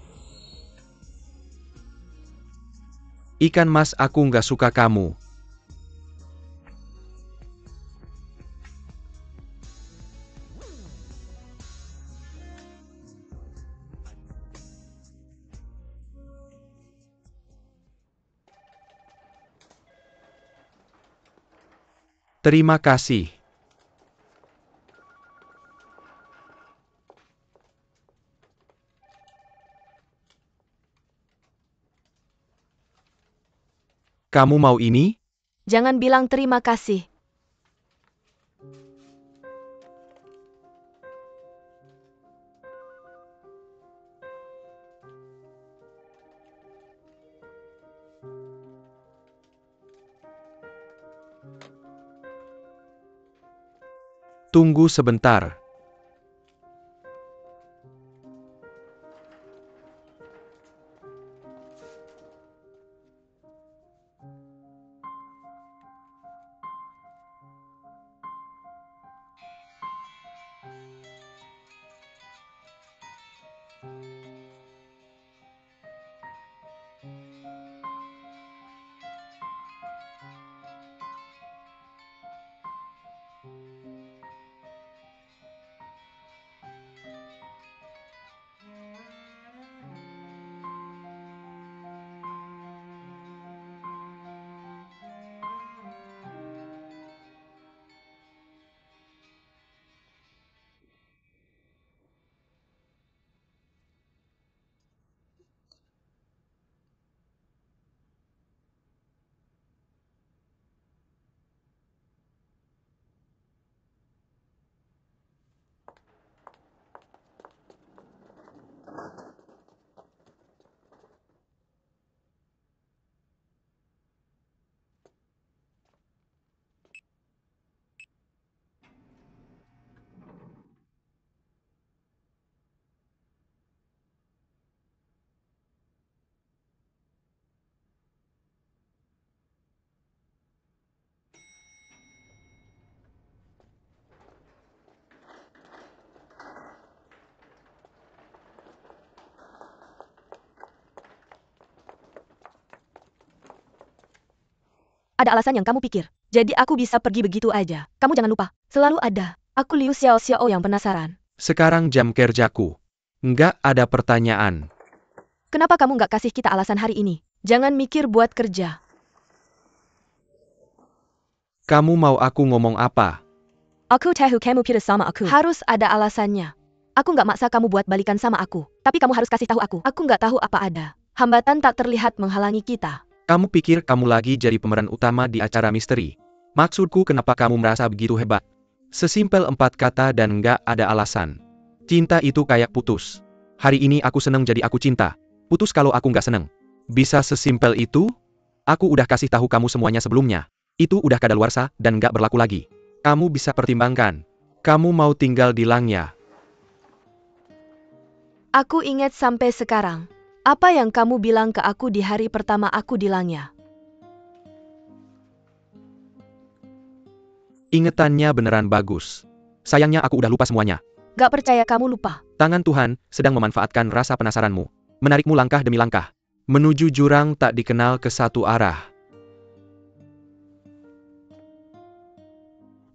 Ikan mas, aku nggak suka kamu. Terima kasih. Kamu mau ini? Jangan bilang terima kasih. Tunggu sebentar. Ada alasan yang kamu pikir. Jadi aku bisa pergi begitu aja. Kamu jangan lupa, selalu ada. Aku Liu Xiao Xiao yang penasaran. Sekarang jam kerjaku. Nggak ada pertanyaan. Kenapa kamu nggak kasih kita alasan hari ini? Jangan mikir buat kerja. Kamu mau aku ngomong apa? Aku tahu kamu pilih sama aku. Harus ada alasannya. Aku nggak maksa kamu buat balikan sama aku. Tapi kamu harus kasih tahu aku. Aku nggak tahu apa ada. Hambatan tak terlihat menghalangi kita. Kamu pikir kamu lagi jadi pemeran utama di acara misteri? Maksudku, kenapa kamu merasa begitu hebat? Sesimpel 4 kata dan nggak ada alasan. Cinta itu kayak putus. Hari ini aku seneng jadi aku cinta. Putus kalau aku nggak seneng. Bisa sesimpel itu? Aku udah kasih tahu kamu semuanya sebelumnya. Itu udah kadaluarsa dan nggak berlaku lagi. Kamu bisa pertimbangkan. Kamu mau tinggal di Langya? Aku ingat sampai sekarang. Apa yang kamu bilang ke aku di hari pertama aku di Langya? Ingetannya beneran bagus. Sayangnya aku udah lupa semuanya. Gak percaya kamu lupa. Tangan Tuhan sedang memanfaatkan rasa penasaranmu. Menarikmu langkah demi langkah. Menuju jurang tak dikenal ke satu arah.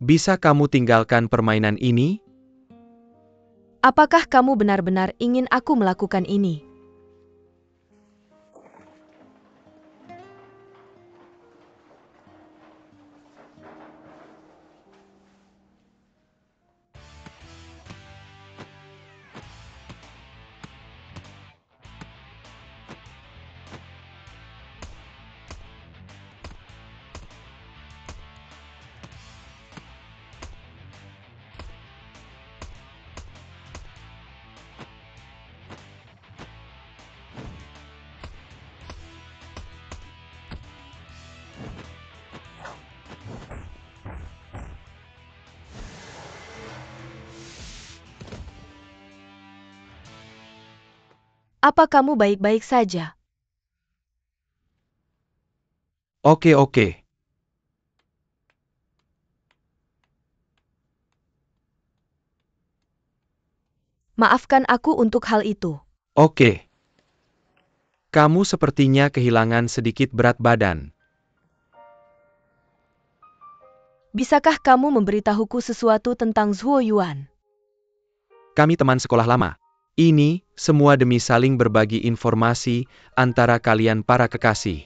Bisa kamu tinggalkan permainan ini? Apakah kamu benar-benar ingin aku melakukan ini? Apa kamu baik-baik saja? Oke. Maafkan aku untuk hal itu. Oke. Kamu sepertinya kehilangan sedikit berat badan. Bisakah kamu memberitahuku sesuatu tentang Zhuo Yuan? Kami teman sekolah lama. Ini semua demi saling berbagi informasi antara kalian para kekasih.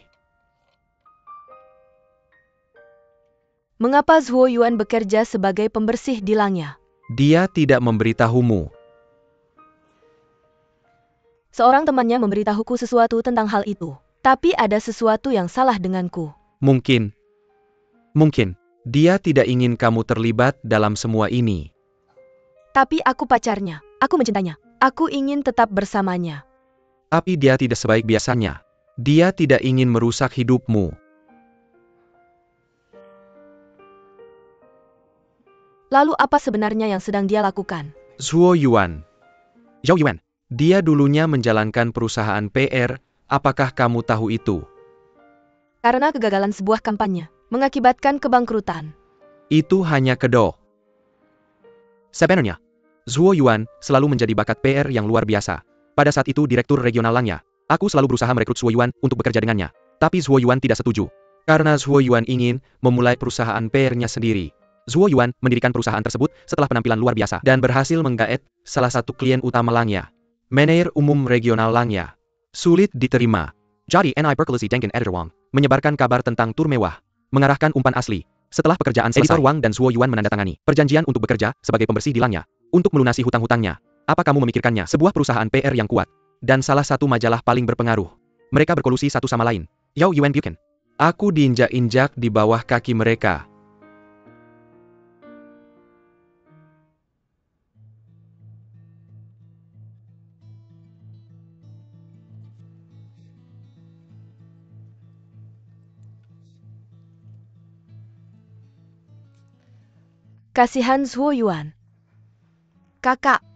Mengapa Zhuo Yuan bekerja sebagai pembersih di Langya? Dia tidak memberitahumu. Seorang temannya memberitahuku sesuatu tentang hal itu. Tapi ada sesuatu yang salah denganku. Mungkin. Dia tidak ingin kamu terlibat dalam semua ini. Tapi aku pacarnya. Aku mencintainya. Aku ingin tetap bersamanya. Tapi dia tidak sebaik biasanya. Dia tidak ingin merusak hidupmu. Lalu apa sebenarnya yang sedang dia lakukan? Zhuo Yuan. Zhao Yuan. Dia dulunya menjalankan perusahaan PR, apakah kamu tahu itu? Karena kegagalan sebuah kampanye, mengakibatkan kebangkrutan. Itu hanya kedok. Sebenarnya, Zhuo Yuan selalu menjadi bakat PR yang luar biasa. Pada saat itu Direktur Regional Langya, aku selalu berusaha merekrut Zhuo Yuan untuk bekerja dengannya. Tapi Zhuo Yuan tidak setuju. Karena Zhuo Yuan ingin memulai perusahaan PR-nya sendiri. Zhuo Yuan mendirikan perusahaan tersebut setelah penampilan luar biasa dan berhasil menggaet salah satu klien utama Langya. Manajer Umum Regional Langya. Sulit diterima. Jadi NI Berkeley Denkin Editor Wang menyebarkan kabar tentang tur mewah. Mengarahkan umpan asli. Setelah pekerjaan selesai, Editor Wang dan Zhuo Yuan menandatangani perjanjian untuk bekerja sebagai pembersih di Langya. Untuk melunasi hutang-hutangnya. Apa kamu memikirkannya sebuah perusahaan PR yang kuat? Dan salah satu majalah paling berpengaruh. Mereka berkolusi satu sama lain. Yao Yuan Buchan. Aku diinjak-injak di bawah kaki mereka. Kasihan Zhuo Yuan. Kakak,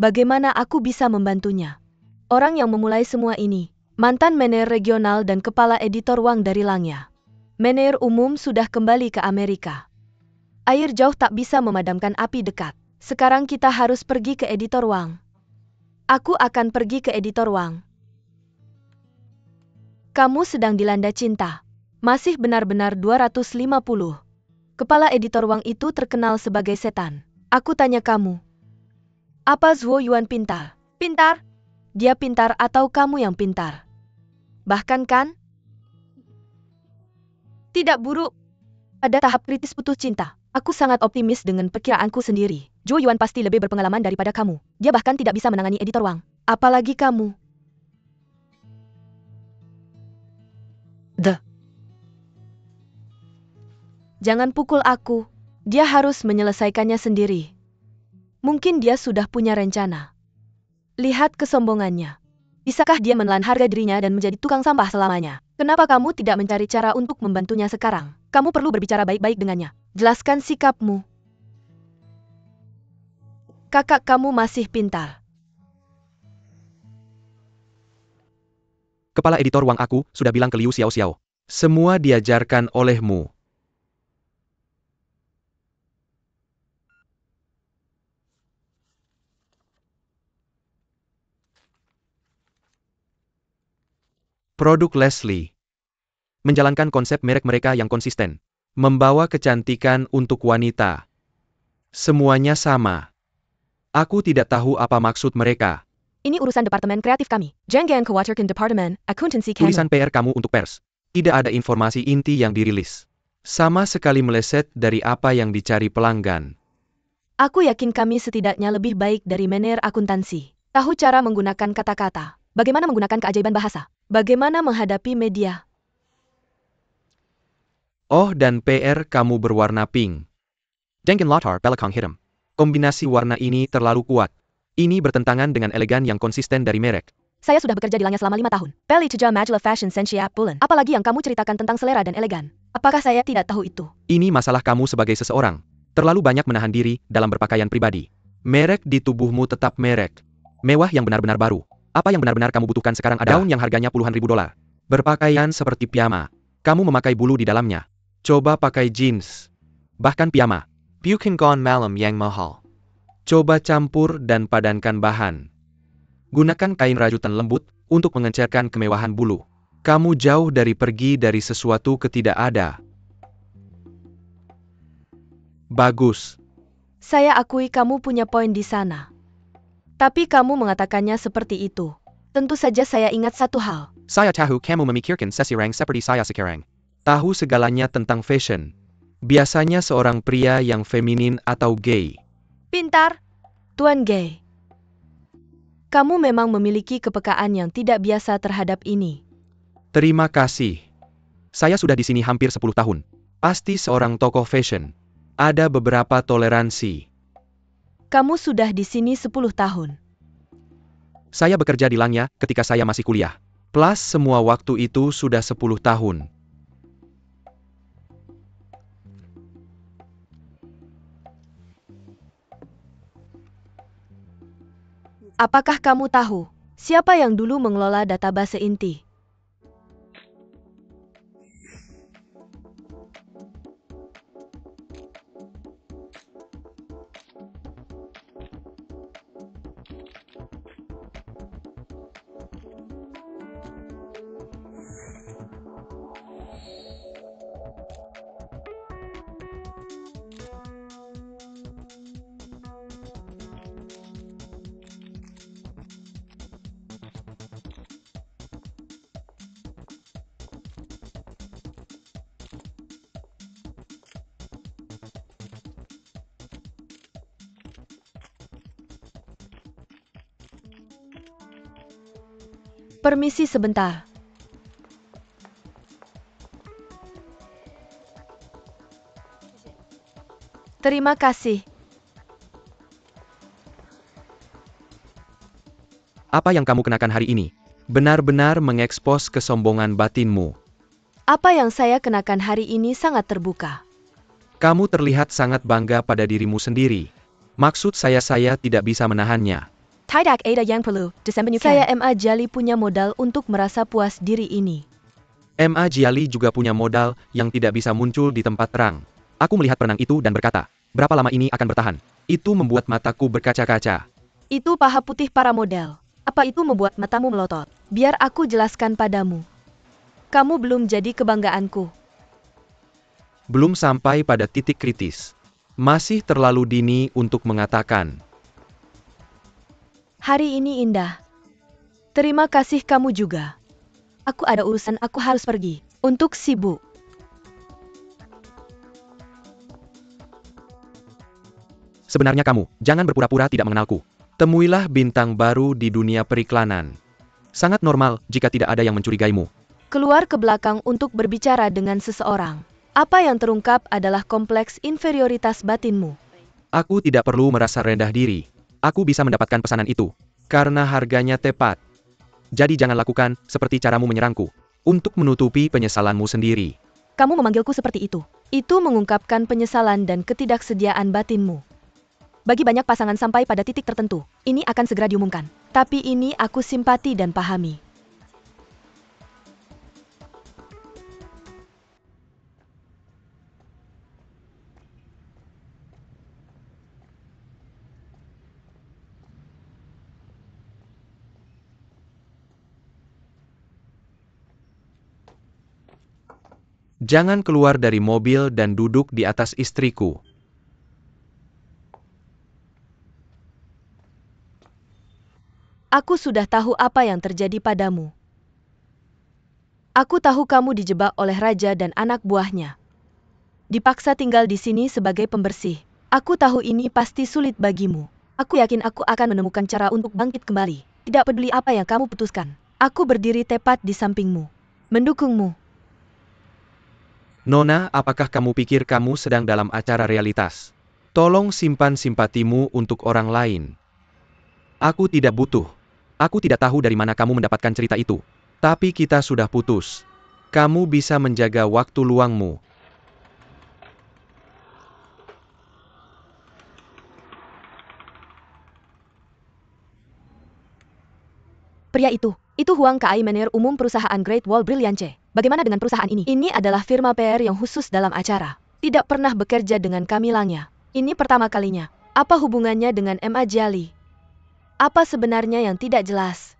bagaimana aku bisa membantunya? Orang yang memulai semua ini, mantan manajer regional dan kepala editor Wang dari Langya. Manajer umum sudah kembali ke Amerika. Air jauh tak bisa memadamkan api dekat. Sekarang kita harus pergi ke editor Wang. Aku akan pergi ke editor Wang. Kamu sedang dilanda cinta. Masih benar-benar 250. Kepala editor Wang itu terkenal sebagai setan. Aku tanya kamu. Apa Zhuo Yuan pintar? Pintar? Dia pintar atau kamu yang pintar? Bahkan kan? Tidak buruk. Pada tahap kritis putus cinta, aku sangat optimis dengan perkiraanku sendiri. Zhuo Yuan pasti lebih berpengalaman daripada kamu. Dia bahkan tidak bisa menangani editor Wang. Apalagi kamu. Jangan pukul aku. Dia harus menyelesaikannya sendiri. Mungkin dia sudah punya rencana. Lihat kesombongannya. Bisakah dia menelan harga dirinya dan menjadi tukang sampah selamanya? Kenapa kamu tidak mencari cara untuk membantunya sekarang? Kamu perlu berbicara baik-baik dengannya. Jelaskan sikapmu. Kakak kamu masih pintar. Kepala editor Wang aku sudah bilang ke Liu Xiaoxiao. Semua diajarkan olehmu. Produk Leslie. Menjalankan konsep merek mereka yang konsisten. Membawa kecantikan untuk wanita. Semuanya sama. Aku tidak tahu apa maksud mereka. Ini urusan departemen kreatif kami. Jangan khawatirkan departemen akuntansi kamu. Tulisan PR kamu untuk pers. Tidak ada informasi inti yang dirilis. Sama sekali meleset dari apa yang dicari pelanggan. Aku yakin kami setidaknya lebih baik dari manajer akuntansi. Tahu cara menggunakan kata-kata. Bagaimana menggunakan keajaiban bahasa. Bagaimana menghadapi media. Oh, dan PR kamu berwarna pink. Jangan latar belakang hitam. Kombinasi warna ini terlalu kuat. Ini bertentangan dengan elegan yang konsisten dari merek. Saya sudah bekerja di Langya selama 5 tahun. Peli Ceja Majalah Fashion Sensiap Bulan. Apalagi yang kamu ceritakan tentang selera dan elegan. Apakah saya tidak tahu itu? Ini masalah kamu sebagai seseorang. Terlalu banyak menahan diri dalam berpakaian pribadi. Merek di tubuhmu tetap merek. Mewah yang benar-benar baru. Apa yang benar-benar kamu butuhkan sekarang adalah gaun yang harganya puluhan ribu dolar. Berpakaian seperti piyama. Kamu memakai bulu di dalamnya. Coba pakai jeans. Bahkan piyama. Bukan gaun malam yang mahal. Coba campur dan padankan bahan. Gunakan kain rajutan lembut untuk mengencerkan kemewahan bulu. Kamu jauh dari pergi dari sesuatu ke tidak ada. Bagus. Saya akui kamu punya poin di sana. Tapi kamu mengatakannya seperti itu. Tentu saja saya ingat satu hal. Saya tahu kamu memikirkan seseorang seperti saya sekarang. Tahu segalanya tentang fashion. Biasanya seorang pria yang feminin atau gay. Pintar, Tuan Gay. Kamu memang memiliki kepekaan yang tidak biasa terhadap ini. Terima kasih. Saya sudah di sini hampir 10 tahun. Pasti seorang tokoh fashion. Ada beberapa toleransi. Kamu sudah di sini 10 tahun. Saya bekerja di Langya ketika saya masih kuliah. Plus semua waktu itu sudah 10 tahun. Apakah kamu tahu siapa yang dulu mengelola database inti? Permisi sebentar. Terima kasih. Apa yang kamu kenakan hari ini? Benar-benar mengekspos kesombongan batinmu. Apa yang saya kenakan hari ini sangat terbuka. Kamu terlihat sangat bangga pada dirimu sendiri. Maksud saya tidak bisa menahannya. Tidak ada yang perlu disembunyikan. Saya MA Jali punya modal untuk merasa puas diri ini. MA Jiali juga punya modal yang tidak bisa muncul di tempat terang. Aku melihat perenang itu dan berkata, berapa lama ini akan bertahan? Itu membuat mataku berkaca-kaca. Itu paha putih para model. Apa itu membuat matamu melotot? Biar aku jelaskan padamu. Kamu belum jadi kebanggaanku. Belum sampai pada titik kritis. Masih terlalu dini untuk mengatakan. Hari ini indah. Terima kasih kamu juga. Aku ada urusan, aku harus pergi. Untuk sibuk. Sebenarnya kamu, jangan berpura-pura tidak mengenalku. Temuilah bintang baru di dunia periklanan. Sangat normal jika tidak ada yang mencurigaimu. Keluar ke belakang untuk berbicara dengan seseorang. Apa yang terungkap adalah kompleks inferioritas batinmu. Aku tidak perlu merasa rendah diri. Aku bisa mendapatkan pesanan itu. Karena harganya tepat. Jadi jangan lakukan seperti caramu menyerangku. Untuk menutupi penyesalanmu sendiri. Kamu memanggilku seperti itu. Itu mengungkapkan penyesalan dan ketidaksediaan batinmu. Bagi banyak pasangan sampai pada titik tertentu, ini akan segera diumumkan. Tapi ini aku simpati dan pahami. Jangan keluar dari mobil dan duduk di atas istriku. Aku sudah tahu apa yang terjadi padamu. Aku tahu kamu dijebak oleh raja dan anak buahnya. Dipaksa tinggal di sini sebagai pembersih. Aku tahu ini pasti sulit bagimu. Aku yakin aku akan menemukan cara untuk bangkit kembali. Tidak peduli apa yang kamu putuskan. Aku berdiri tepat di sampingmu. Mendukungmu. Nona, apakah kamu pikir kamu sedang dalam acara realitas? Tolong simpan simpatimu untuk orang lain. Aku tidak butuh. Aku tidak tahu dari mana kamu mendapatkan cerita itu. Tapi kita sudah putus. Kamu bisa menjaga waktu luangmu. Pria itu Huang Kai, manajer umum perusahaan Great Wall Brilliance. Bagaimana dengan perusahaan ini? Ini adalah firma PR yang khusus dalam acara. Tidak pernah bekerja dengan kami Langya. Ini pertama kalinya. Apa hubungannya dengan MA Jali? Apa sebenarnya yang tidak jelas?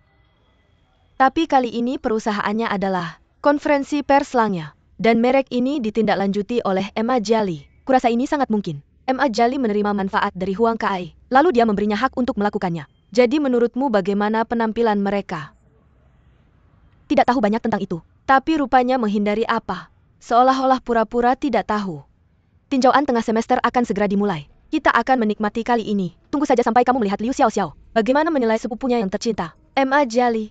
Tapi kali ini perusahaannya adalah konferensi pers Langya. Dan merek ini ditindaklanjuti oleh MA Jali. Kurasa ini sangat mungkin. MA Jali menerima manfaat dari Huang Kai. Lalu dia memberinya hak untuk melakukannya. Jadi menurutmu bagaimana penampilan mereka? Tidak tahu banyak tentang itu. Tapi rupanya menghindari apa? Seolah-olah pura-pura tidak tahu. Tinjauan tengah semester akan segera dimulai. Kita akan menikmati kali ini. Tunggu saja sampai kamu melihat Liu Xiaoxiao. Bagaimana menilai sepupunya yang tercinta? MA Jali.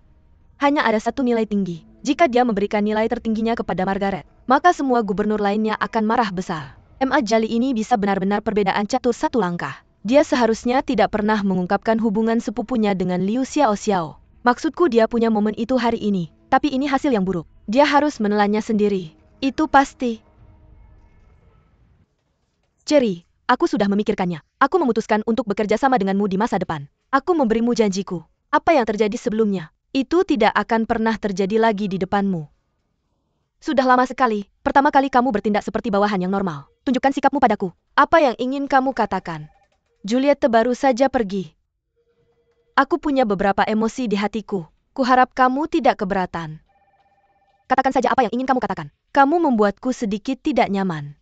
Hanya ada satu nilai tinggi. Jika dia memberikan nilai tertingginya kepada Margaret, maka semua gubernur lainnya akan marah besar. MA Jali ini bisa benar-benar perbedaan catur satu langkah. Dia seharusnya tidak pernah mengungkapkan hubungan sepupunya dengan Liu Xiaoxiao. Maksudku dia punya momen itu hari ini. Tapi ini hasil yang buruk. Dia harus menelannya sendiri. Itu pasti. Cherry, aku sudah memikirkannya. Aku memutuskan untuk bekerja sama denganmu di masa depan. Aku memberimu janjiku. Apa yang terjadi sebelumnya? Itu tidak akan pernah terjadi lagi di depanmu. Sudah lama sekali, pertama kali kamu bertindak seperti bawahan yang normal. Tunjukkan sikapmu padaku. Apa yang ingin kamu katakan? Juliette baru saja pergi. Aku punya beberapa emosi di hatiku. Kuharap kamu tidak keberatan. Katakan saja apa yang ingin kamu katakan. Kamu membuatku sedikit tidak nyaman.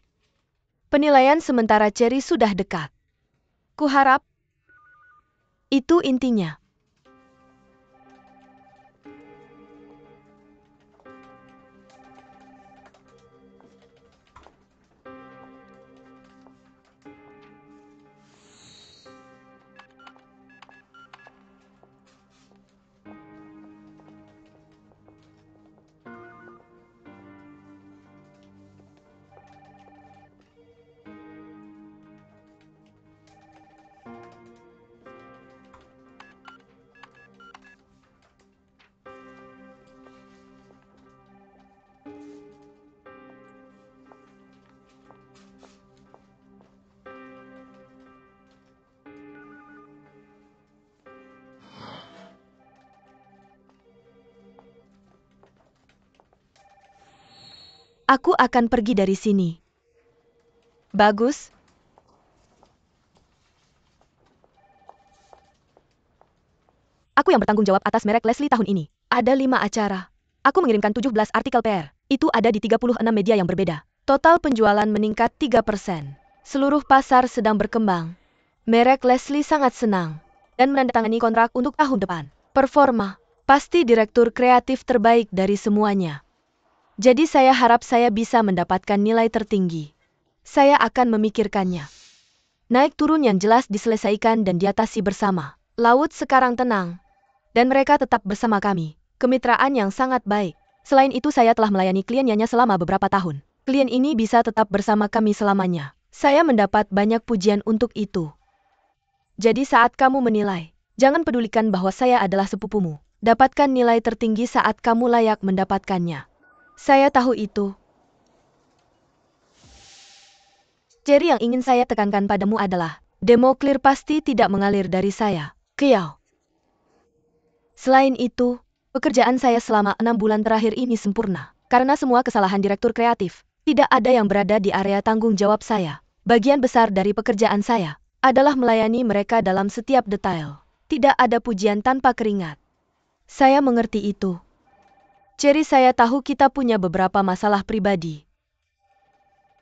Penilaian sementara Cherry sudah dekat. Kuharap itu intinya. Aku akan pergi dari sini. Bagus. Aku yang bertanggung jawab atas merek Leslie tahun ini. Ada 5 acara. Aku mengirimkan 17 artikel PR. Itu ada di 36 media yang berbeda. Total penjualan meningkat 3%. Seluruh pasar sedang berkembang. Merek Leslie sangat senang. Dan menandatangani kontrak untuk tahun depan. Performa. Pasti direktur kreatif terbaik dari semuanya. Jadi saya harap saya bisa mendapatkan nilai tertinggi. Saya akan memikirkannya. Naik turun yang jelas diselesaikan dan diatasi bersama. Laut sekarang tenang. Dan mereka tetap bersama kami. Kemitraan yang sangat baik. Selain itu saya telah melayani klien Nyonya selama beberapa tahun. Klien ini bisa tetap bersama kami selamanya. Saya mendapat banyak pujian untuk itu. Jadi saat kamu menilai, jangan pedulikan bahwa saya adalah sepupumu. Dapatkan nilai tertinggi saat kamu layak mendapatkannya. Saya tahu itu. Cherry, yang ingin saya tekankan padamu adalah, Demo clear pasti tidak mengalir dari saya. Kiao. Selain itu, pekerjaan saya selama 6 bulan terakhir ini sempurna. Karena semua kesalahan direktur kreatif, tidak ada yang berada di area tanggung jawab saya. Bagian besar dari pekerjaan saya adalah melayani mereka dalam setiap detail. Tidak ada pujian tanpa keringat. Saya mengerti itu. Cherry, saya tahu kita punya beberapa masalah pribadi.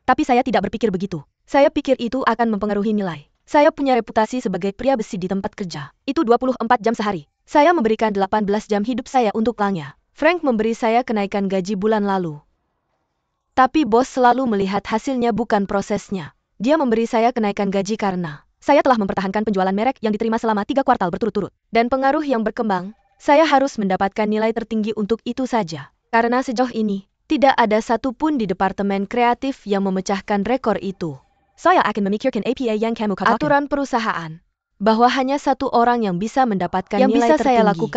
Tapi saya tidak berpikir begitu. Saya pikir itu akan mempengaruhi nilai. Saya punya reputasi sebagai pria besi di tempat kerja. Itu 24 jam sehari. Saya memberikan 18 jam hidup saya untuk Langnya. Frank memberi saya kenaikan gaji bulan lalu. Tapi bos selalu melihat hasilnya bukan prosesnya. Dia memberi saya kenaikan gaji karena saya telah mempertahankan penjualan merek yang diterima selama 3 kuartal berturut-turut. Dan pengaruh yang berkembang, saya harus mendapatkan nilai tertinggi untuk itu saja. Karena sejauh ini, tidak ada satupun di departemen kreatif yang memecahkan rekor itu. Saya akan memikirkan APA yang kamu katakan. Aturan perusahaan bahwa hanya satu orang yang bisa mendapatkan nilai tertinggi. Yang bisa saya lakukan